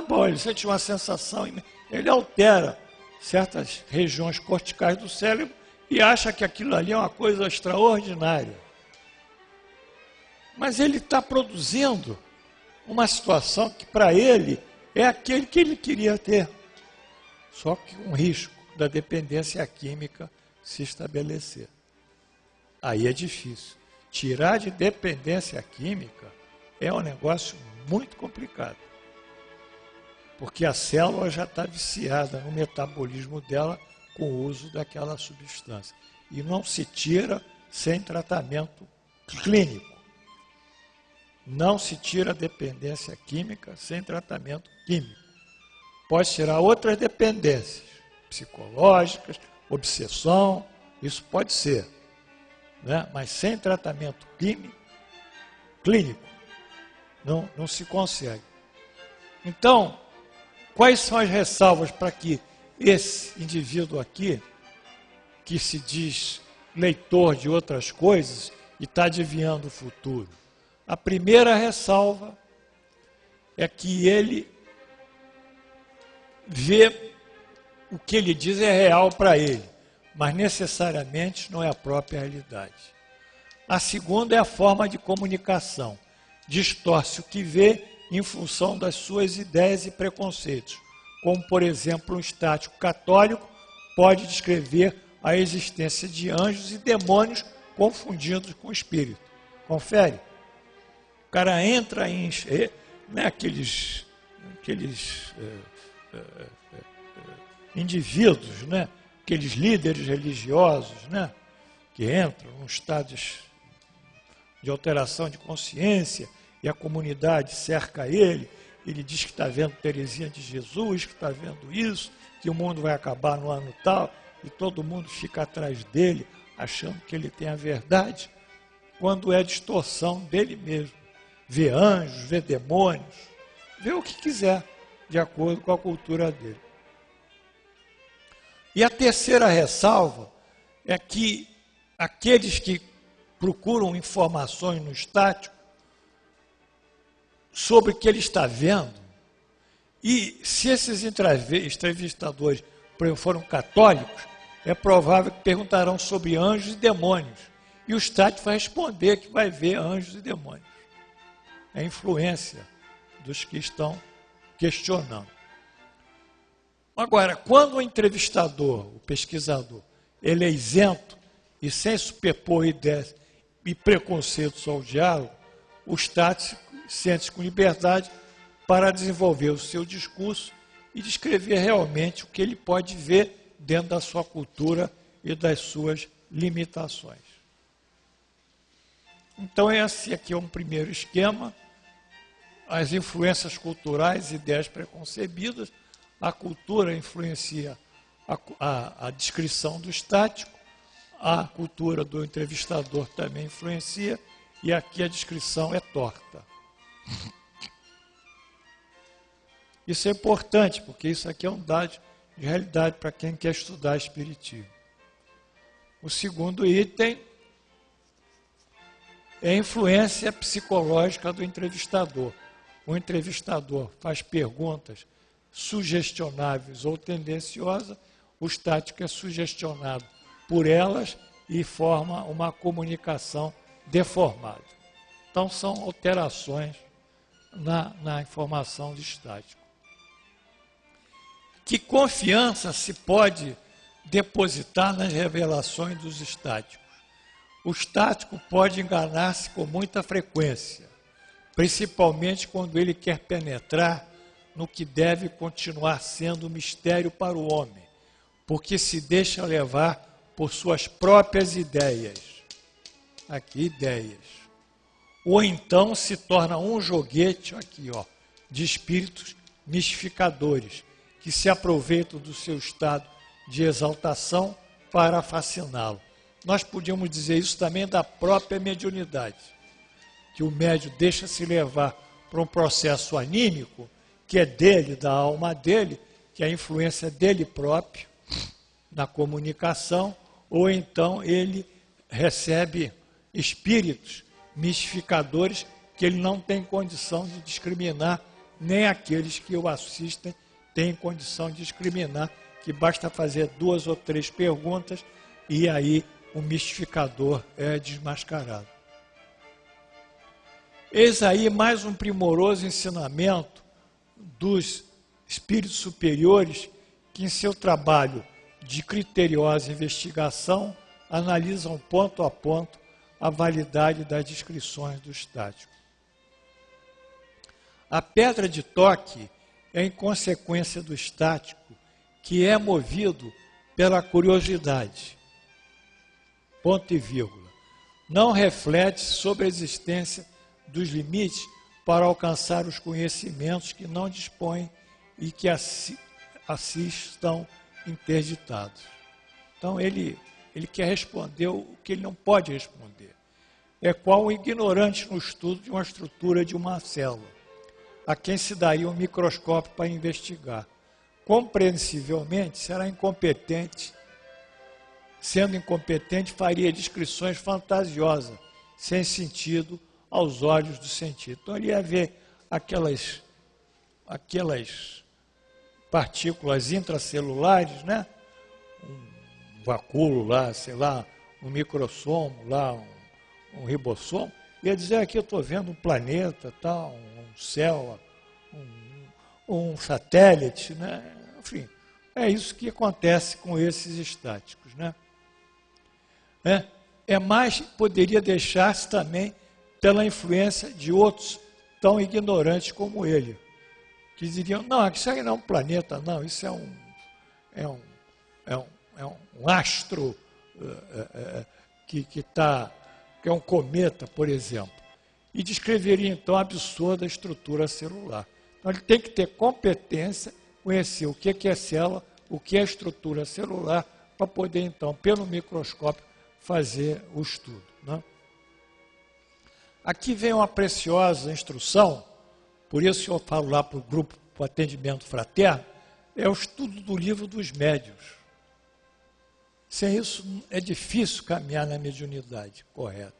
Bom, ele sente uma sensação, ele altera certas regiões corticais do cérebro e acha que aquilo ali é uma coisa extraordinária. Mas ele está produzindo uma situação que para ele é aquele que ele queria ter. Só que com risco da dependência química se estabelecer. Aí é difícil. Tirar de dependência química é um negócio muito complicado. Porque a célula já está viciada no metabolismo dela com o uso daquela substância. E não se tira sem tratamento clínico. Não se tira a dependência química sem tratamento químico. Pode tirar outras dependências, psicológicas, obsessão, isso pode ser. Né? Mas sem tratamento clínico, não se consegue. Então, quais são as ressalvas para que esse indivíduo aqui, que se diz leitor de outras coisas e está adivinhando o futuro? A primeira ressalva é que ele vê o que ele diz é real para ele, mas necessariamente não é a própria realidade. A segunda é a forma de comunicação. Distorce o que vê em função das suas ideias e preconceitos, como, por exemplo, um estático católico pode descrever a existência de anjos e demônios confundidos com o espírito. Confere? O cara entra em né, aqueles indivíduos, né, aqueles líderes religiosos, né, que entram num estado de alteração de consciência e a comunidade cerca ele diz que está vendo Teresinha de Jesus, que está vendo isso, que o mundo vai acabar no ano tal, e todo mundo fica atrás dele, achando que ele tem a verdade, quando é distorção dele mesmo. Vê anjos, vê demônios, vê o que quiser, de acordo com a cultura dele. E a terceira ressalva é que aqueles que procuram informações no estático sobre o que ele está vendo, e se esses entrevistadores, por exemplo, foram católicos, é provável que perguntarão sobre anjos e demônios, e o estático vai responder que vai ver anjos e demônios. É a influência dos que estão questionando. Agora, quando o entrevistador, o pesquisador, ele é isento e sem superpor ideias e preconceitos ao diálogo, o estático sente-se com liberdade para desenvolver o seu discurso e descrever realmente o que ele pode ver dentro da sua cultura e das suas limitações. Então, esse aqui é um primeiro esquema, as influências culturais, ideias preconcebidas, a cultura influencia a descrição do estático, a cultura do entrevistador também influencia, e aqui a descrição é torta. Isso é importante, porque isso aqui é um dado de realidade para quem quer estudar espiritismo. O segundo item é a influência psicológica do entrevistador. O entrevistador faz perguntas sugestionáveis ou tendenciosas, o estático é sugestionado por elas e forma uma comunicação deformada. Então, são alterações na informação do estático. Que confiança se pode depositar nas revelações dos estáticos? O estático pode enganar-se com muita frequência, principalmente quando ele quer penetrar no que deve continuar sendo mistério para o homem, porque se deixa levar por suas próprias ideias. Aqui, ideias. Ou então se torna um joguete, aqui, ó, de espíritos mistificadores, que se aproveitam do seu estado de exaltação para fasciná-lo. Nós podíamos dizer isso também da própria mediunidade, que o médium deixa-se levar para um processo anímico, que é dele, da alma dele, que é a influência dele próprio na comunicação, ou então ele recebe espíritos mistificadores que ele não tem condição de discriminar, nem aqueles que o assistem têm condição de discriminar, que basta fazer 2 ou 3 perguntas e aí o mistificador é desmascarado. Eis aí mais um primoroso ensinamento dos espíritos superiores que em seu trabalho de criteriosa investigação analisam ponto a ponto a validade das descrições do estático. A pedra de toque é em consequência do estático, que é movido pela curiosidade. Ponto e vírgula. Não reflete sobre a existência dos limites para alcançar os conhecimentos que não dispõem e que assim estão interditados. Então ele quer responder o que ele não pode responder. É qual o ignorante no estudo de uma estrutura de uma célula. a quem se daria um microscópio para investigar. Compreensivelmente, será incompetente. Sendo incompetente, faria descrições fantasiosas, sem sentido aos olhos do sentido. Então, ele ia ver aquelas partículas intracelulares, né? Um vacúolo lá, sei lá, um microsomo lá, um ribossomo, ia dizer, aqui eu estou vendo um planeta, tal, um céu, um satélite, né? Enfim, é isso que acontece com esses estáticos, né? Mais, poderia deixar-se também pela influência de outros tão ignorantes como ele, que diriam, não, isso aí não é um planeta, não, isso é um astro que é um cometa, por exemplo, e descreveria então a absurda estrutura celular. Então ele tem que ter competência, conhecer o que é célula, o que é estrutura celular, para poder então, pelo microscópio, fazer o estudo, né? Aqui vem uma preciosa instrução, por isso que eu falo lá para o grupo, para o atendimento fraterno, é o estudo do livro dos médiuns. Sem isso, é difícil caminhar na mediunidade correta.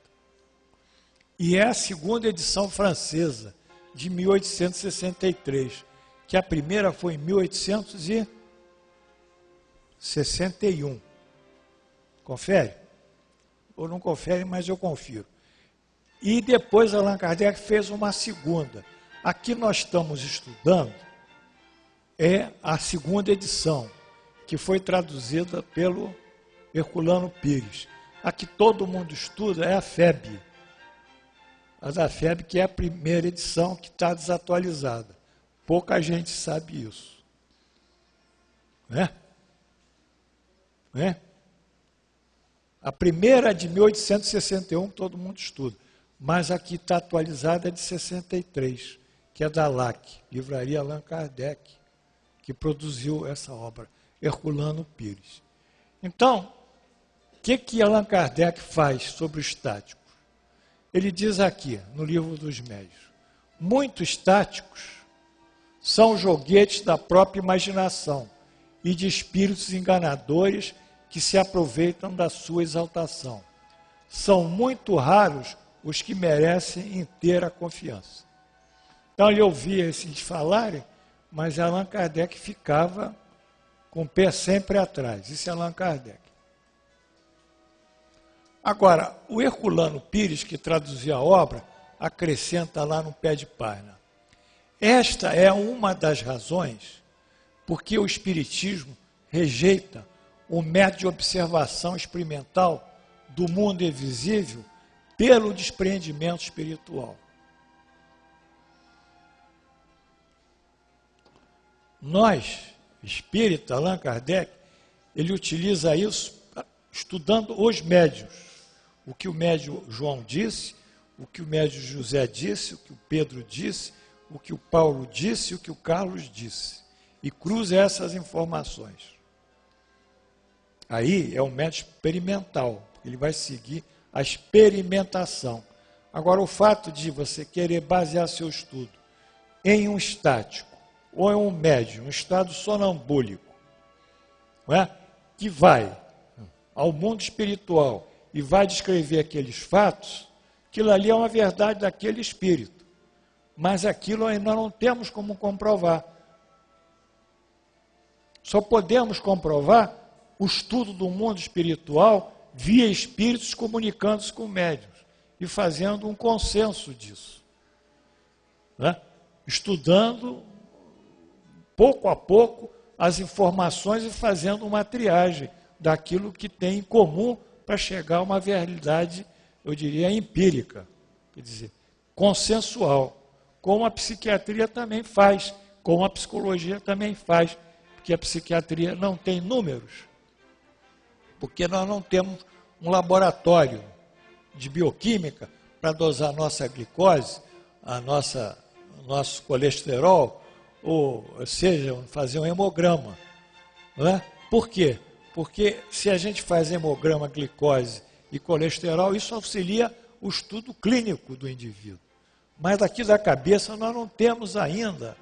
E é a segunda edição francesa, de 1863, que a primeira foi em 1861. Confere? Ou não confere, mas eu confiro. E depois Allan Kardec fez uma segunda. Aqui nós estamos estudando é a segunda edição, que foi traduzida pelo Herculano Pires. A que todo mundo estuda é a FEB. A da FEB, que é a primeira edição, que está desatualizada. Pouca gente sabe isso. Né? A primeira é de 1861, todo mundo estuda. Mas a que está atualizada é de 63, que é da LAC, Livraria Allan Kardec, que produziu essa obra, Herculano Pires. Então, o que Allan Kardec faz sobre o estático? Ele diz aqui, no Livro dos Médiuns, muitos estáticos são joguetes da própria imaginação e de espíritos enganadores que se aproveitam da sua exaltação. São muito raros os que merecem inteira confiança. Então ele ouvia esses falarem, mas Allan Kardec ficava com o pé sempre atrás. Isso é Allan Kardec. Agora, o Herculano Pires, que traduzia a obra, acrescenta lá no pé de página. Esta é uma das razões porque o Espiritismo rejeita o método de observação experimental do mundo invisível pelo despreendimento espiritual. Nós, espírita, Allan Kardec, ele utiliza isso estudando os médiuns. O que o médium João disse, o que o médium José disse, o que o Pedro disse, o que o Paulo disse, o que o Carlos disse. E cruza essas informações. Aí é um método experimental, ele vai seguir a experimentação. Agora, o fato de você querer basear seu estudo em um estático ou em um médium, um estado sonambúlico, não é? Que vai ao mundo espiritual e vai descrever aqueles fatos, aquilo ali é uma verdade daquele espírito. Mas aquilo ainda não temos como comprovar. Só podemos comprovar o estudo do mundo espiritual via espíritos comunicando-se com médiuns e fazendo um consenso disso. Né? Estudando, pouco a pouco, as informações e fazendo uma triagem daquilo que tem em comum para chegar a uma realidade, eu diria, empírica, quer dizer, consensual, como a psiquiatria também faz, como a psicologia também faz, porque a psiquiatria não tem números, porque nós não temos um laboratório de bioquímica para dosar a nossa glicose, o nosso colesterol, ou seja, fazer um hemograma. Não é? Por quê? Porque se a gente faz hemograma, glicose e colesterol, isso auxilia o estudo clínico do indivíduo. Mas aqui da cabeça nós não temos ainda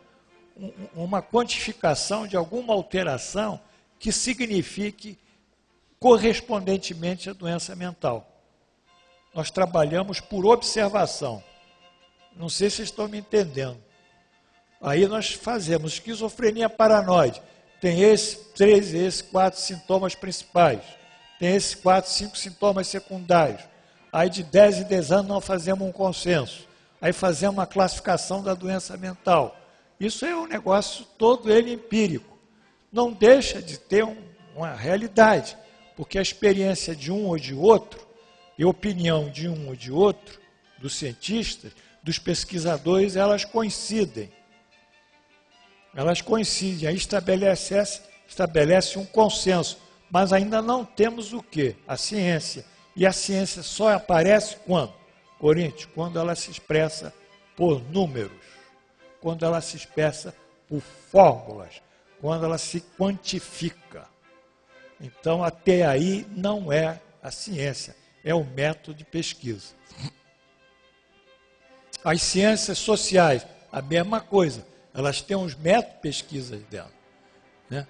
uma quantificação de alguma alteração que signifique correspondentemente à doença mental. Nós trabalhamos por observação. Não sei se estão me entendendo. Aí nós fazemos esquizofrenia paranoide. Tem esses 4 sintomas principais. Tem esses 4, 5 sintomas secundários. Aí de 10 em 10 anos nós fazemos um consenso. Aí fazemos uma classificação da doença mental. Isso é um negócio todo ele empírico. Não deixa de ter uma realidade, porque a experiência de um ou de outro, e a opinião de um ou de outro, dos cientistas, dos pesquisadores, elas coincidem. Elas coincidem, aí estabelece um consenso, mas ainda não temos o quê? A ciência. E a ciência só aparece quando? Coríntios, quando ela se expressa por números, quando ela se expressa por fórmulas, quando ela se quantifica. Então, até aí não é a ciência, é o método de pesquisa. As ciências sociais, a mesma coisa, elas têm os métodos de pesquisa dela, né?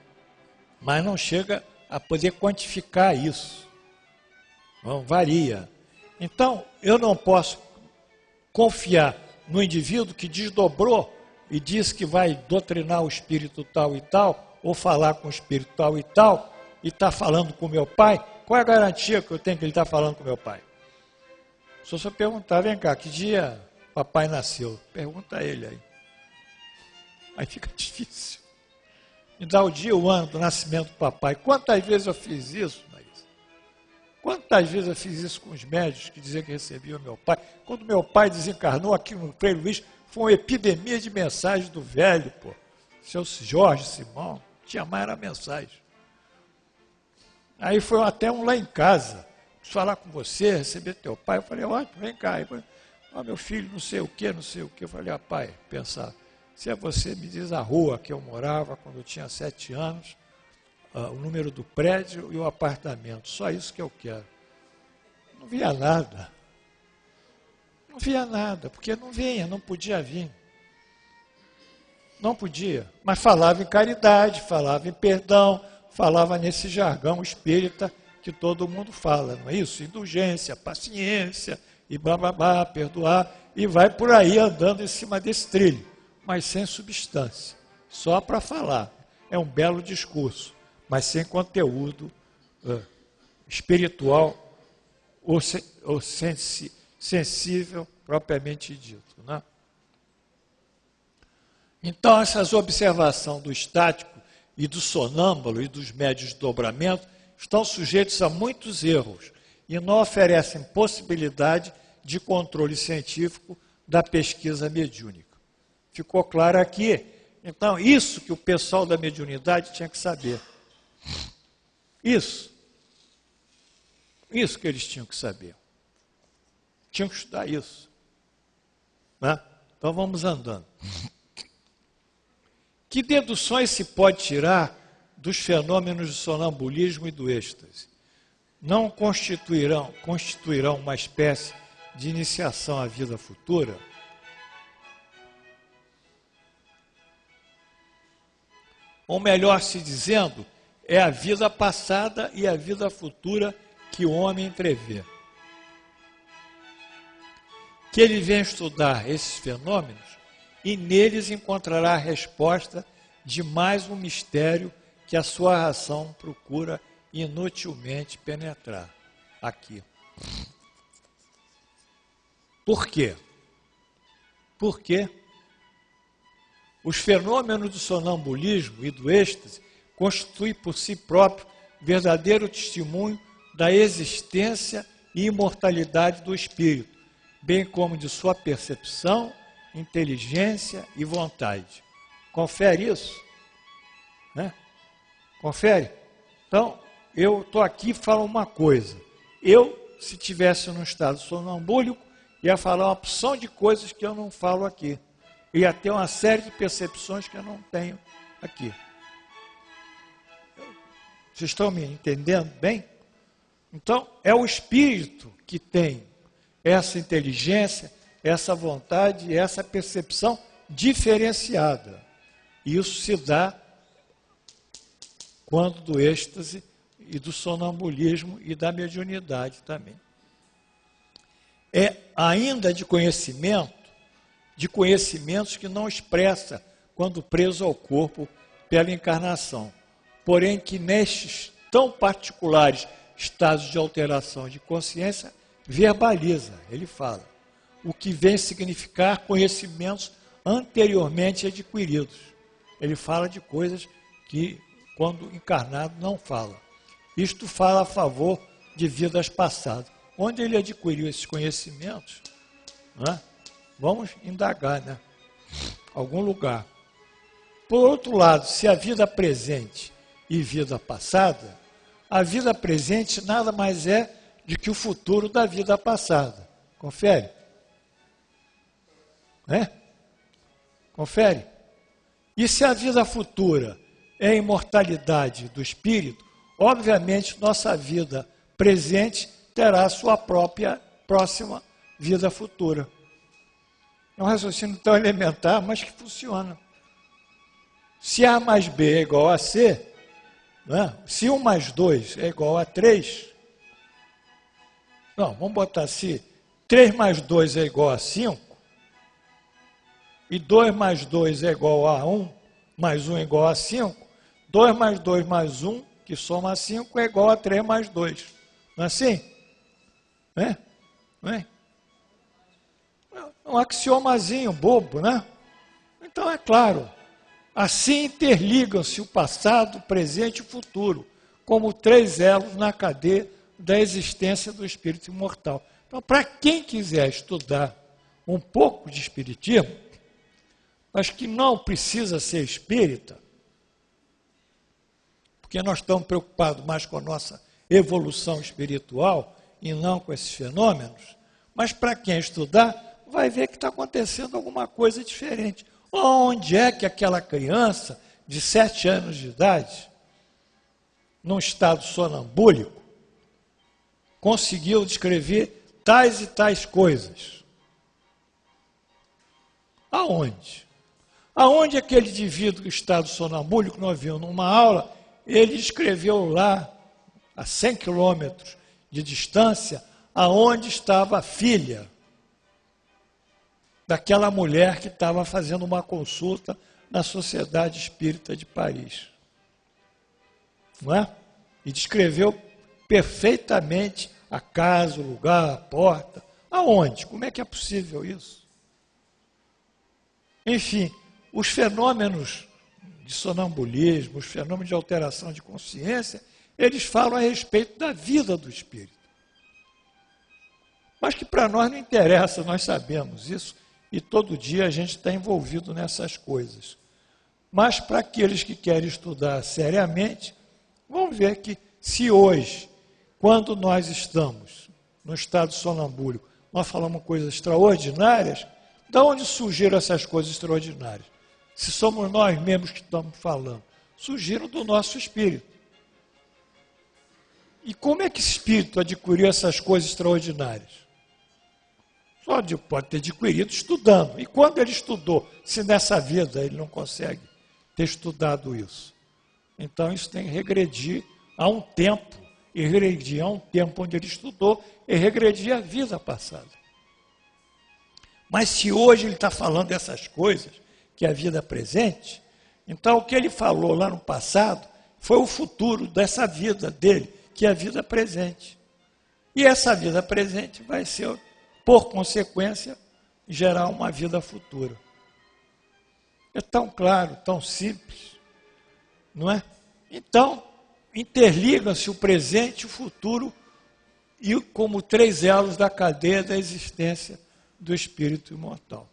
Mas não chega a poder quantificar isso. Não, varia. Então, eu não posso confiar no indivíduo que desdobrou e diz que vai doutrinar o espírito tal e tal, ou falar com o espírito tal e está falando com meu pai. Qual é a garantia que eu tenho que ele está falando com meu pai? Se eu só perguntar, vem cá, que dia papai nasceu? Pergunta a ele aí. Aí fica difícil. Me dá o dia, o ano do nascimento do papai. Quantas vezes eu fiz isso? Quantas vezes eu fiz isso com os médicos que diziam que recebiam meu pai? Quando meu pai desencarnou aqui no Frei Luís, foi uma epidemia de mensagens do velho, pô. Seu Jorge Simão, tinha mais era mensagem. Aí foi até um lá em casa, falar com você, receber teu pai. Eu falei, ótimo, vem cá. Aí, meu filho, não sei o quê. Eu falei, pai, pensar, se é você, me diz a rua que eu morava quando eu tinha 7 anos, o número do prédio e o apartamento. Só isso que eu quero. Não via nada. Não via nada, porque não vinha, não podia vir. Não podia. Mas falava em caridade, falava em perdão, falava nesse jargão espírita que todo mundo fala, não é isso? Indulgência, paciência, e blá, blá, blá, perdoar, e vai por aí andando em cima desse trilho, mas sem substância, só para falar. É um belo discurso, mas sem conteúdo espiritual ou sensível, propriamente dito. Né? Então, essas observações do estático e do sonâmbulo e dos médios de dobramento estão sujeitos a muitos erros e não oferecem possibilidade de controle científico da pesquisa mediúnica. Ficou claro aqui? Então, isso que o pessoal da mediunidade tinha que saber. Isso que eles tinham que saber. Tinham que estudar isso. Né? Então vamos andando. Que deduções se pode tirar dos fenômenos do sonambulismo e do êxtase? Não constituirão uma espécie de iniciação à vida futura? Ou melhor se dizendo, é a vida passada e a vida futura que o homem prevê. Que ele venha estudar esses fenômenos e neles encontrará a resposta de mais um mistério que a sua razão procura inutilmente penetrar aqui. Por quê? Porque os fenômenos do sonambulismo e do êxtase constituem por si próprio verdadeiro testemunho da existência e imortalidade do espírito, bem como de sua percepção, inteligência e vontade. Confere isso? Né? Confere? Então, eu estou aqui e falo uma coisa. Eu, se tivesse num estado sonambúlico, ia falar uma opção de coisas que eu não falo aqui. Ia ter uma série de percepções que eu não tenho aqui. Vocês estão me entendendo bem? Então, é o espírito que tem essa inteligência, essa vontade e essa percepção diferenciada. Isso se dá quando do êxtase e do sonambulismo e da mediunidade também. É ainda de conhecimentos que não expressa quando preso ao corpo pela encarnação, porém que nestes tão particulares estados de alteração de consciência, verbaliza, ele fala, o que vem significar conhecimentos anteriormente adquiridos. Ele fala de coisas que, quando encarnado, não fala. Isto fala a favor de vidas passadas. Onde ele adquiriu esses conhecimentos? Né? Vamos indagar, né? Algum lugar. Por outro lado, se a vida presente e vida passada, a vida presente nada mais é do que o futuro da vida passada. Confere? Né? Confere? E se a vida futura é a imortalidade do espírito, obviamente nossa vida presente terá a sua própria próxima vida futura. É um raciocínio tão elementar, mas que funciona. Se A mais B é igual a C, né? Se 1 mais 2 é igual a 3, não, vamos botar se 3 mais 2 é igual a 5, e 2 mais 2 é igual a 1, mais 1 é igual a 5, 2 mais 2 mais 1, que soma 5, é igual a 3 mais 2. Não é assim? Não é? Um axiomazinho bobo, né? Então, é claro, assim interligam-se o passado, o presente e o futuro, como 3 elos na cadeia da existência do espírito imortal. Então, para quem quiser estudar um pouco de espiritismo, mas que não precisa ser espírita, porque nós estamos preocupados mais com a nossa evolução espiritual e não com esses fenômenos, mas para quem estudar, vai ver que está acontecendo alguma coisa diferente. Onde é que aquela criança de 7 anos de idade, num estado sonambúlico, conseguiu descrever tais e tais coisas? Aonde? Aonde aquele indivíduo do estado sonambúlico, nós vimos numa aula, ele escreveu lá, a 100 quilômetros de distância, aonde estava a filha daquela mulher que estava fazendo uma consulta na Sociedade Espírita de Paris. Não é? E descreveu perfeitamente a casa, o lugar, a porta. Aonde? Como é que é possível isso? Enfim, os fenômenos de sonambulismo, os fenômenos de alteração de consciência, eles falam a respeito da vida do espírito. Mas que para nós não interessa, nós sabemos isso, e todo dia a gente está envolvido nessas coisas. Mas para aqueles que querem estudar seriamente, vão ver que se hoje, quando nós estamos no estado sonambúlico, nós falamos coisas extraordinárias, de onde surgiram essas coisas extraordinárias? Se somos nós mesmos que estamos falando, surgiram do nosso espírito. E como é que esse espírito adquiriu essas coisas extraordinárias? Só pode ter adquirido estudando. E quando ele estudou, se nessa vida ele não consegue ter estudado isso? Então isso tem que regredir a um tempo, e regredir a um tempo onde ele estudou, e regredir a vida passada. Mas se hoje ele está falando dessas coisas, que é a vida presente, então o que ele falou lá no passado foi o futuro dessa vida dele, que é a vida presente. E essa vida presente vai ser, por consequência, gerar uma vida futura. É tão claro, tão simples, não é? Então, interligam-se o presente e o futuro e como 3 elos da cadeia da existência do espírito imortal.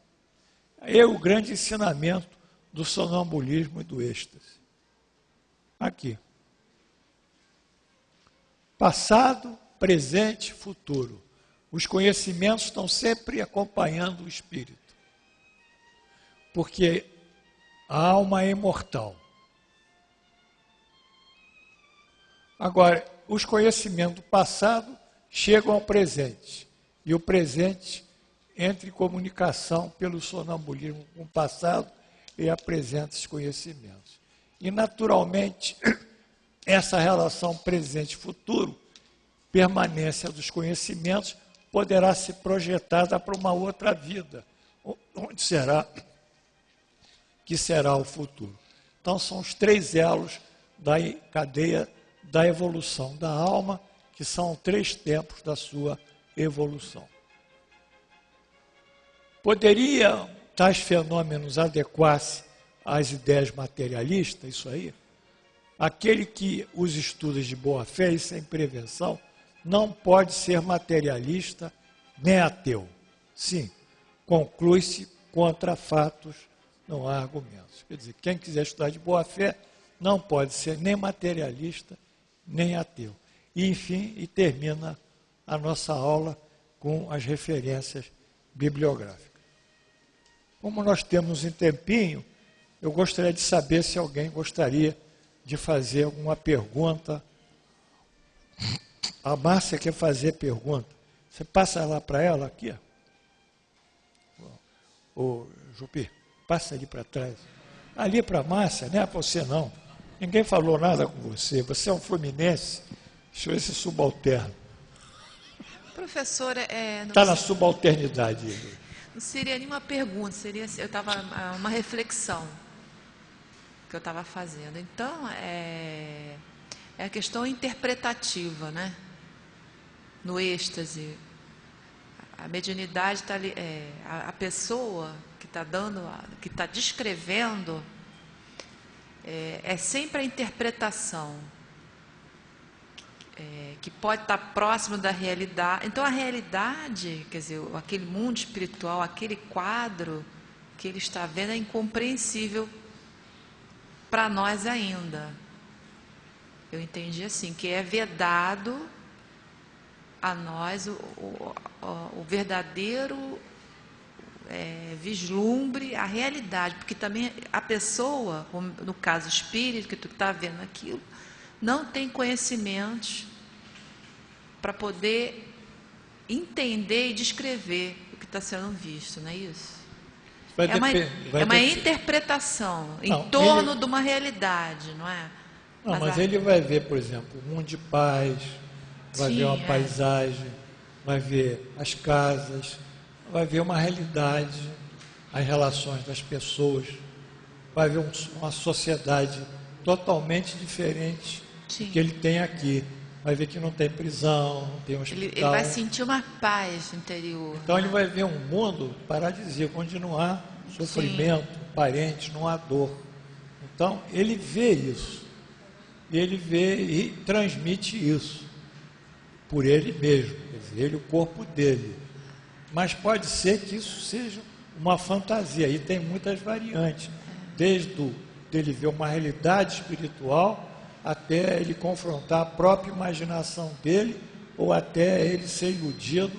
É o grande ensinamento do sonambulismo e do êxtase. Aqui. Passado, presente, futuro. Os conhecimentos estão sempre acompanhando o espírito. Porque a alma é imortal. Agora, os conhecimentos do passado chegam ao presente. E o presente entre em comunicação pelo sonambulismo com o passado e apresenta esses conhecimentos. E, naturalmente, essa relação presente e futuro, permanência dos conhecimentos, poderá ser projetada para uma outra vida, onde será que será o futuro. Então, são os 3 elos da cadeia da evolução da alma, que são 3 tempos da sua evolução. Poderia tais fenômenos adequar-se às ideias materialistas, isso aí? Aquele que os estuda de boa fé e sem prevenção não pode ser materialista nem ateu. Sim, conclui-se contra fatos, não há argumentos. Quer dizer, quem quiser estudar de boa fé não pode ser nem materialista nem ateu. E, enfim, e termina a nossa aula com as referências bibliográficas. Como nós temos um tempinho, eu gostaria de saber se alguém gostaria de fazer alguma pergunta. A Márcia quer fazer pergunta. Você passa lá para ela aqui. Ô, Jupi, passa ali para trás. Ali para a Márcia, não é para você não. Ninguém falou nada com você. Você é um fluminense. Deixa eu ver se subalterno. Professora, está na subalternidade. Não seria nenhuma pergunta, seria uma reflexão que eu estava fazendo. Então, é a questão interpretativa, né? No êxtase, a mediunidade está ali, a pessoa que está que está descrevendo, é sempre a interpretação, que pode estar próximo da realidade. Então, a realidade, quer dizer, aquele mundo espiritual, aquele quadro que ele está vendo é incompreensível para nós ainda. Eu entendi assim, que é vedado a nós o verdadeiro vislumbre, a realidade, porque também a pessoa, no caso espírito, que tu está vendo aquilo, não tem conhecimentos para poder entender e descrever o que está sendo visto, não é isso? É uma interpretação em torno de uma realidade, não é? Não, mas ele vai ver, por exemplo, um mundo de paz, vai ver uma paisagem, vai ver as casas, vai ver uma realidade, as relações das pessoas, vai ver uma sociedade totalmente diferente do que ele tem aqui. Vai ver que não tem prisão, não tem hospital. Ele vai sentir uma paz interior. Então ele vai ver um mundo paradisíaco, onde não há sofrimento, parentes, não há dor. Então ele vê isso. E ele vê e transmite isso por ele mesmo, quer dizer, ele, o corpo dele. Mas pode ser que isso seja uma fantasia, e tem muitas variantes, desde ele ver uma realidade espiritual, até ele confrontar a própria imaginação dele, ou até ele ser iludido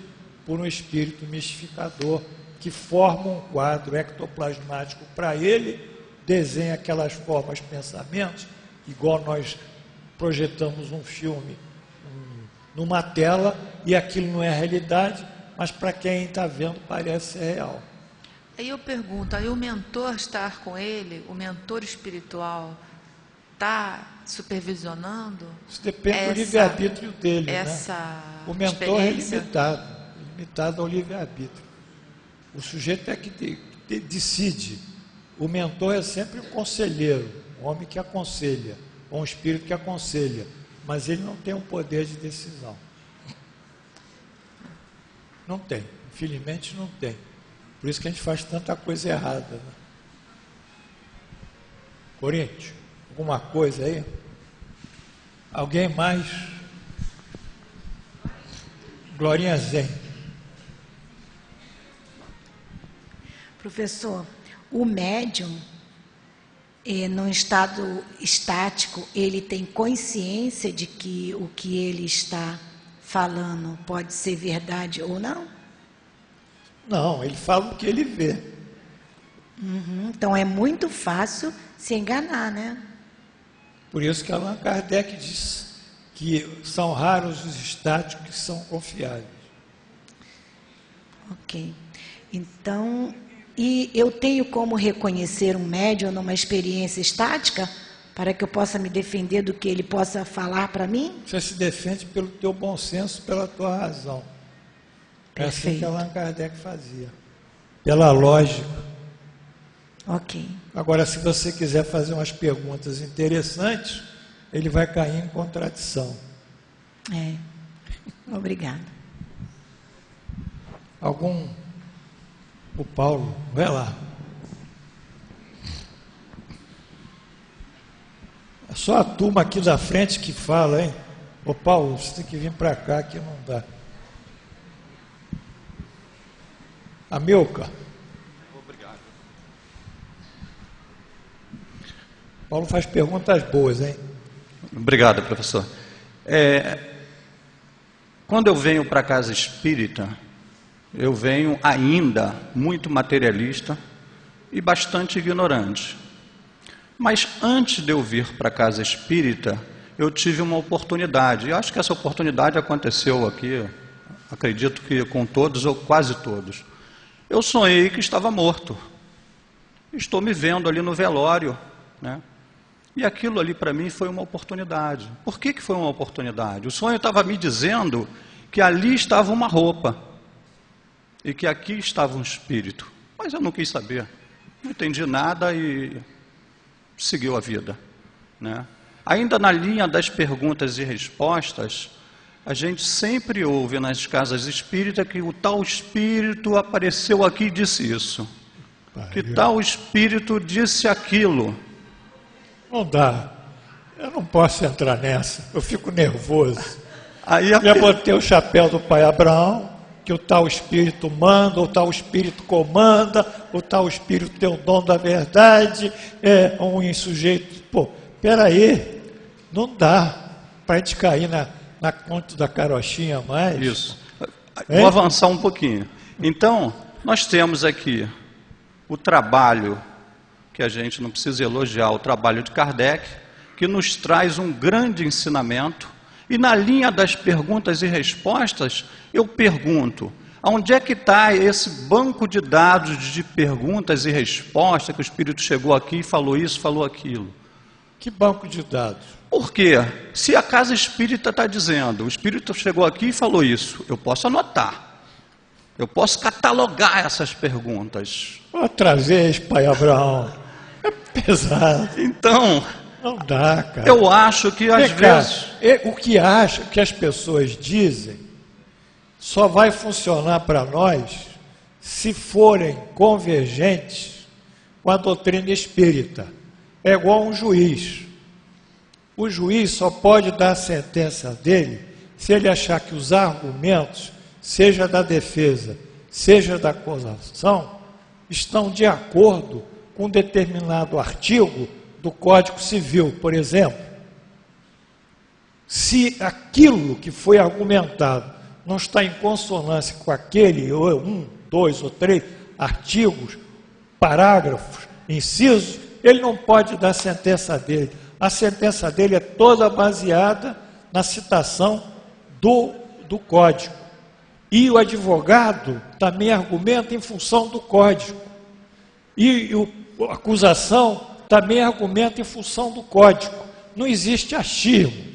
por um espírito mistificador, que forma um quadro ectoplasmático para ele, desenha aquelas formas, pensamentos, igual nós projetamos um filme numa tela, e aquilo não é realidade, mas para quem está vendo parece ser real. Aí eu pergunto, aí o mentor estar com ele, o mentor espiritual, está supervisionando? Isso depende do livre-arbítrio dele, né? O mentor é limitado ao livre-arbítrio. O sujeito é que decide. O mentor é sempre um conselheiro, um homem que aconselha, ou um espírito que aconselha, mas ele não tem um poder de decisão. Não tem, infelizmente não tem. Por isso que a gente faz tanta coisa errada, né? Corinthians, alguma coisa aí? Alguém mais? Glorinha Zen. Professor, o médium, num estado estático, ele tem consciência de que o que ele está falando pode ser verdade ou não? Não, ele fala o que ele vê. Então é muito fácil se enganar, né? Por isso que Allan Kardec diz que são raros os estáticos que são confiáveis. Ok. Então, e eu tenho como reconhecer um médium numa experiência estática para que eu possa me defender do que ele possa falar para mim? Você se defende pelo teu bom senso, pela tua razão. É assim que Allan Kardec fazia. Pela lógica. Ok. Agora, se você quiser fazer umas perguntas interessantes, ele vai cair em contradição. Obrigada. O Paulo, vai lá. É só a turma aqui da frente que fala, hein? Ô Paulo, você tem que vir para cá que não dá. Amilcar. Obrigado. Paulo faz perguntas boas, hein? Obrigado, professor. Quando eu venho para a casa espírita, eu venho ainda muito materialista e bastante ignorante. Mas antes de eu vir para a casa espírita, eu tive uma oportunidade. E acho que essa oportunidade aconteceu aqui, acredito que com todos ou quase todos. Eu sonhei que estava morto. Estou me vendo ali no velório, né? E aquilo ali para mim foi uma oportunidade. Por que foi uma oportunidade? O sonho estava me dizendo que ali estava uma roupa e que aqui estava um espírito. Mas eu não quis saber. Não entendi nada e seguiu a vida, né? Ainda na linha das perguntas e respostas, a gente sempre ouve nas casas espíritas que o tal espírito apareceu aqui e disse isso. Que tal espírito disse aquilo. Não dá. Eu não posso entrar nessa. Eu fico nervoso. Aí Já botei o chapéu do pai Abraão, que o tal espírito manda, o tal espírito comanda, o tal espírito tem o dom da verdade, é um sujeito. Pô, peraí, não dá para a gente cair na conta da carochinha mais. Isso. Vou avançar um pouquinho. Então, nós temos aqui o trabalho, que a gente não precisa elogiar, o trabalho de Kardec, que nos traz um grande ensinamento. E na linha das perguntas e respostas, eu pergunto, onde é que está esse banco de dados de perguntas e respostas, que o Espírito chegou aqui e falou isso, falou aquilo? Que banco de dados? Por quê? Se a casa espírita está dizendo, o Espírito chegou aqui e falou isso, eu posso anotar, eu posso catalogar essas perguntas. Outra vez, pai Abraão, é pesado. Então, não dá, cara. Eu acho que às vezes... O que as pessoas dizem só vai funcionar para nós se forem convergentes com a doutrina espírita. É igual um juiz. O juiz só pode dar a sentença dele se ele achar que os argumentos, seja da defesa, seja da acusação, estão de acordo com determinado artigo do Código Civil, por exemplo. Se aquilo que foi argumentado não está em consonância com aquele, um, dois ou três artigos, parágrafos, incisos, ele não pode dar a sentença dele. A sentença dele é toda baseada na citação do Código. E o advogado também argumenta em função do Código. E a acusação também argumenta em função do Código. Não existe achismo.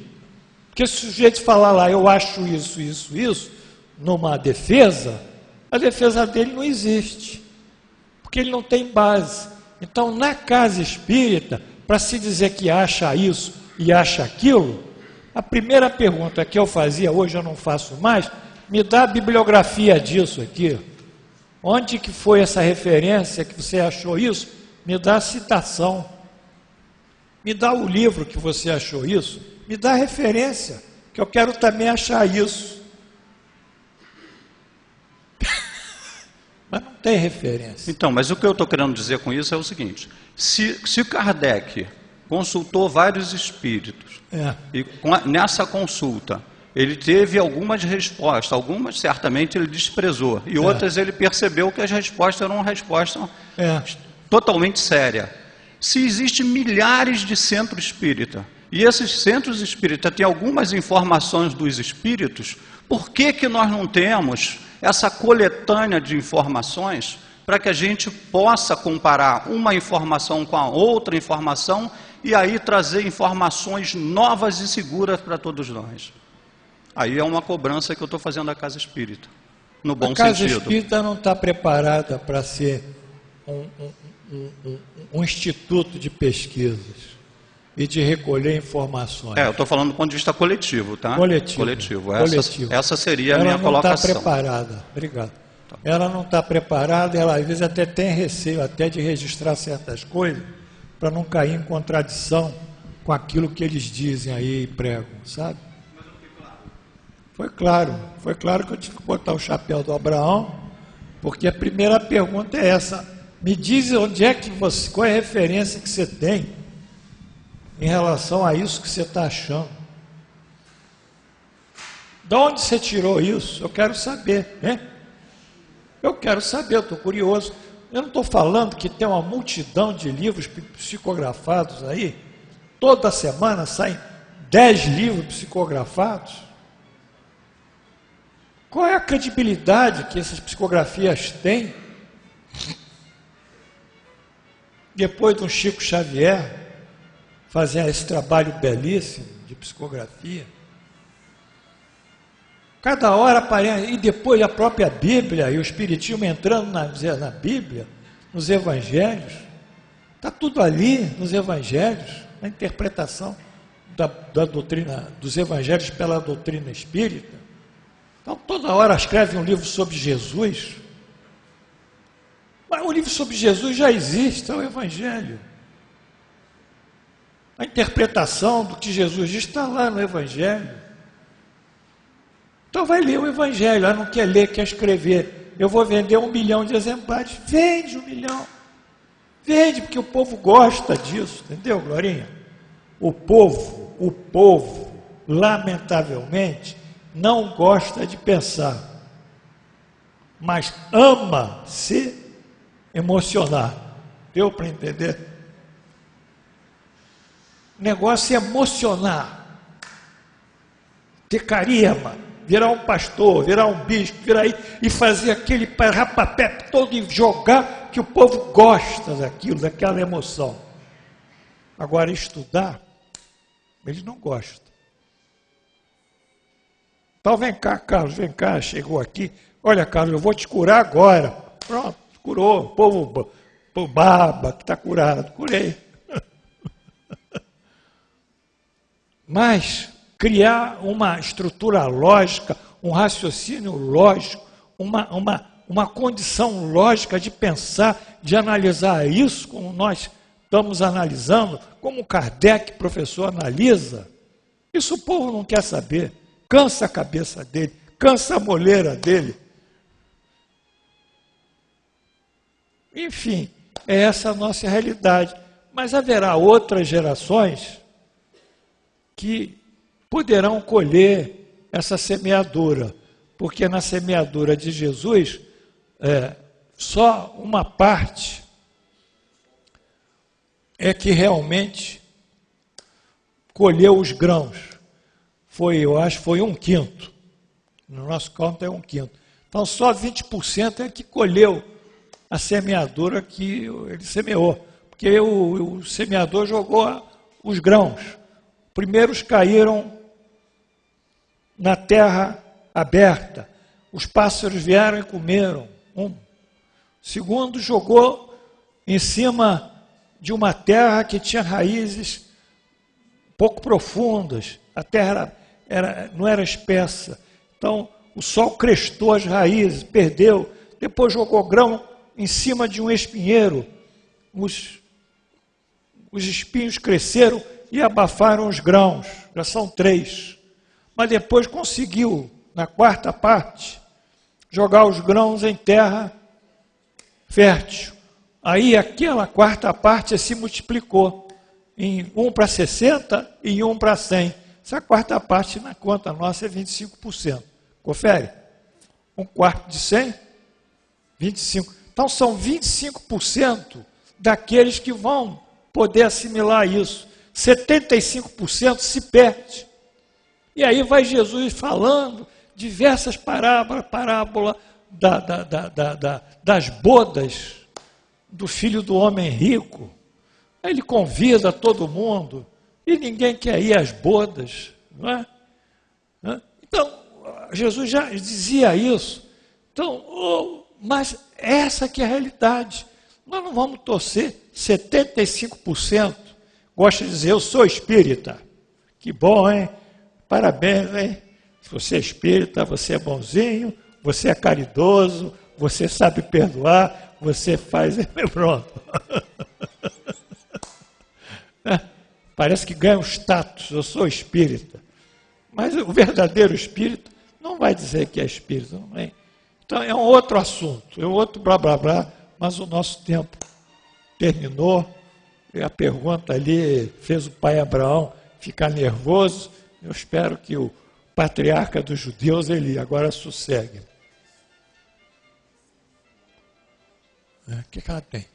Porque se o sujeito falar lá, eu acho isso, numa defesa, a defesa dele não existe. Porque ele não tem base. Então, na casa espírita, para se dizer que acha isso e acha aquilo, a primeira pergunta que eu fazia, hoje eu não faço mais, me dá a bibliografia disso aqui. Onde que foi essa referência que você achou isso? Me dá a citação. Me dá o livro que você achou isso. Me dá a referência, que eu quero também achar isso. Mas não tem referência. Então, mas o que eu estou querendo dizer com isso é o seguinte: se Kardec consultou vários espíritos, e nessa consulta ele teve algumas respostas, algumas certamente ele desprezou, e outras ele percebeu que as respostas eram uma resposta totalmente séria. Se existem milhares de centros espírita e esses centros espíritas têm algumas informações dos espíritos, por que nós não temos essa coletânea de informações para que a gente possa comparar uma informação com a outra informação e aí trazer informações novas e seguras para todos nós? Aí é uma cobrança que eu estou fazendo à Casa Espírita, no bom sentido. A Casa Espírita não está preparada para ser um instituto de pesquisas e de recolher informações. Eu estou falando do ponto de vista coletivo, tá? Coletivo. Essa seria a minha colocação. Ela não está preparada, obrigado. Ela não está preparada, ela às vezes até tem receio até de registrar certas coisas para não cair em contradição com aquilo que eles dizem aí e pregam, sabe? Foi claro que eu tive que botar o chapéu do Abraão, porque a primeira pergunta é essa: me diz onde é que você, qual é a referência que você tem em relação a isso que você está achando? De onde você tirou isso? Eu quero saber, né? Eu quero saber, eu estou curioso. Eu não estou falando que tem uma multidão de livros psicografados aí. Toda semana saem 10 livros psicografados. Qual é a credibilidade que essas psicografias têm? Depois de um Chico Xavier fazer esse trabalho belíssimo de psicografia, cada hora aparece, e depois a própria Bíblia e o Espiritismo entrando na Bíblia, nos Evangelhos, está tudo ali nos Evangelhos, na interpretação da doutrina, dos Evangelhos pela doutrina espírita. Então toda hora escreve um livro sobre Jesus, mas o livro sobre Jesus já existe, é o Evangelho. A interpretação do que Jesus diz está lá no Evangelho. Então vai ler o Evangelho, não quer ler, quer escrever. Eu vou vender 1 milhão de exemplares. Vende 1 milhão. Vende, porque o povo gosta disso, entendeu, Glorinha? O povo, lamentavelmente, não gosta de pensar, mas ama se emocionar. Deu para entender? O negócio é emocionar, ter carisma, virar um pastor, virar um bispo, virar aí e fazer aquele rapapé todo e jogar, que o povo gosta daquilo, daquela emoção. Agora, estudar, eles não gostam. Então vem cá, Carlos, vem cá, chegou aqui. Olha, Carlos, eu vou te curar agora. Pronto, curou, o povo baba, que está curado, curei. Mas criar uma estrutura lógica, um raciocínio lógico, uma condição lógica de pensar, de analisar isso, como nós estamos analisando, como Kardec, professor, analisa, isso o povo não quer saber. Cansa a cabeça dele, cansa a moleira dele. Enfim, é essa a nossa realidade. Mas haverá outras gerações que poderão colher essa semeadura, porque na semeadura de Jesus, só uma parte é que realmente colheu os grãos. Eu acho que foi 1/5. No nosso conto é 1/5. Então só 20% é que colheu a semeadura que ele semeou. Porque o semeador jogou os grãos. Primeiros caíram na terra aberta. Os pássaros vieram e comeram. Segundo, jogou em cima de uma terra que tinha raízes pouco profundas. A terra não era espessa. Então, o sol crestou as raízes, perdeu. Depois jogou grão em cima de um espinheiro. Os espinhos cresceram e abafaram os grãos. Já são 3. Mas depois conseguiu, na 4ª parte, jogar os grãos em terra fértil. Aí aquela 4ª parte se multiplicou em 1 para 60 e 1 para 100. Essa 4ª parte na conta nossa é 25%. Confere? 1/4 de 100, 25. Então são 25% daqueles que vão poder assimilar isso. 75% se perde. E aí vai Jesus falando diversas parábolas das bodas do filho do homem rico. Ele convida todo mundo e ninguém quer ir às bodas, não é? Então, Jesus já dizia isso. Então, mas essa que é a realidade. Nós não vamos torcer. 75% gosta de dizer, eu sou espírita. Que bom, hein? Parabéns, hein? Se você é espírita, você é bonzinho, você é caridoso, você sabe perdoar, você faz... Pronto. Parece que ganha um status, eu sou espírita. Mas o verdadeiro espírito não vai dizer que é espírita. Não é? Então é um outro assunto, é um outro blá blá blá, mas o nosso tempo terminou. E a pergunta ali fez o pai Abraão ficar nervoso. Eu espero que o patriarca dos judeus, ele agora sossegue. O que ela tem?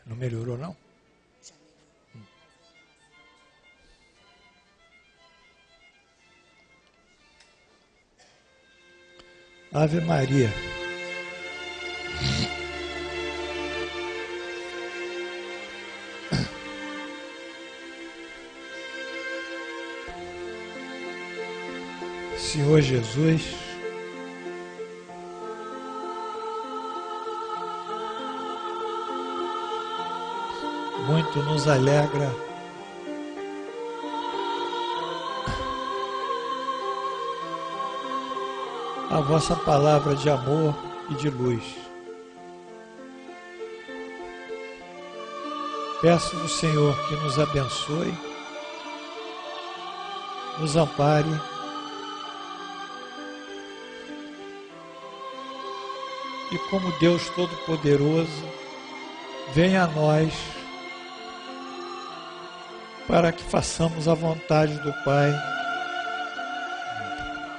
Não melhorou, não? Ave Maria. Senhor Jesus, muito nos alegra a vossa palavra de amor e de luz. Peço-vos, Senhor, que nos abençoe, nos ampare e, como Deus Todo-Poderoso, venha a nós para que façamos a vontade do Pai,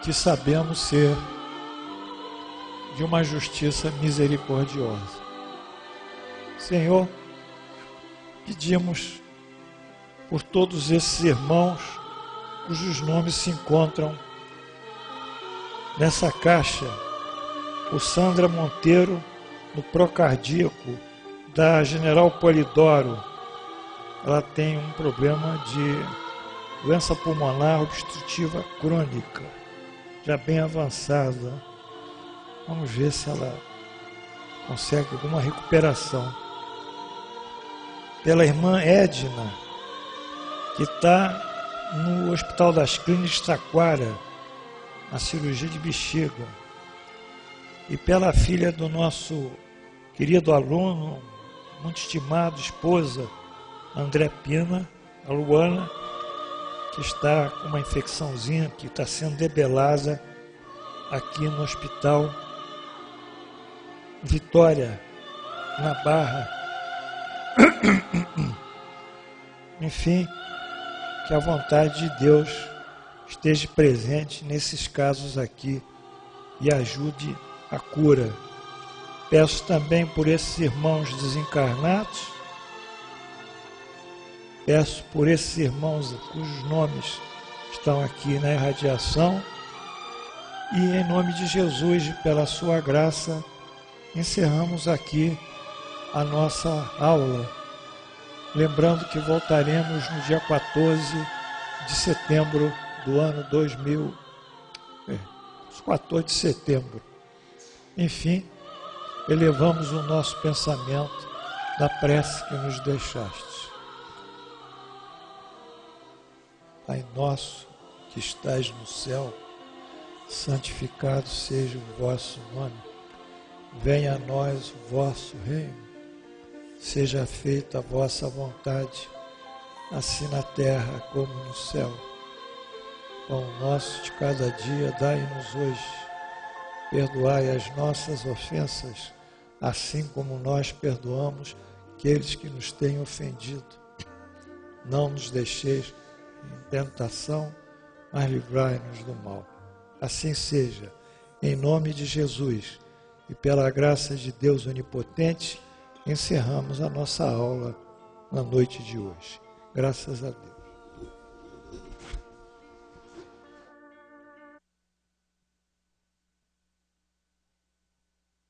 que sabemos ser de uma justiça misericordiosa. Senhor, pedimos por todos esses irmãos cujos nomes se encontram nessa caixa. O Sandra Monteiro, no procardíaco da General Polidoro. Ela tem um problema de doença pulmonar obstrutiva crônica, já bem avançada. Vamos ver se ela consegue alguma recuperação. Pela irmã Edna, que está no Hospital das Clínicas Taquara, na cirurgia de bexiga. E pela filha do nosso querido aluno, muito estimado, esposa, André Pina, a Luana, que está com uma infecçãozinha, que está sendo debelada aqui no Hospital Vitória, na Barra. Enfim, que a vontade de Deus esteja presente nesses casos aqui e ajude a cura. Peço também por esses irmãos desencarnados, peço por esses irmãos cujos nomes estão aqui na irradiação, e em nome de Jesus, pela sua graça, encerramos aqui a nossa aula, lembrando que voltaremos no dia 14 de setembro do ano 14 de setembro. Enfim, elevamos o nosso pensamento da prece que nos deixaste. Pai nosso que estais no céu, santificado seja o vosso nome. Venha a nós o vosso reino. Seja feita a vossa vontade, assim na terra como no céu. Pão nosso de cada dia dai-nos hoje. Perdoai as nossas ofensas, assim como nós perdoamos aqueles que nos têm ofendido. Não nos deixeis em tentação, mas livrai-nos do mal. Assim seja, em nome de Jesus, e pela graça de Deus onipotente, encerramos a nossa aula na noite de hoje. Graças a Deus.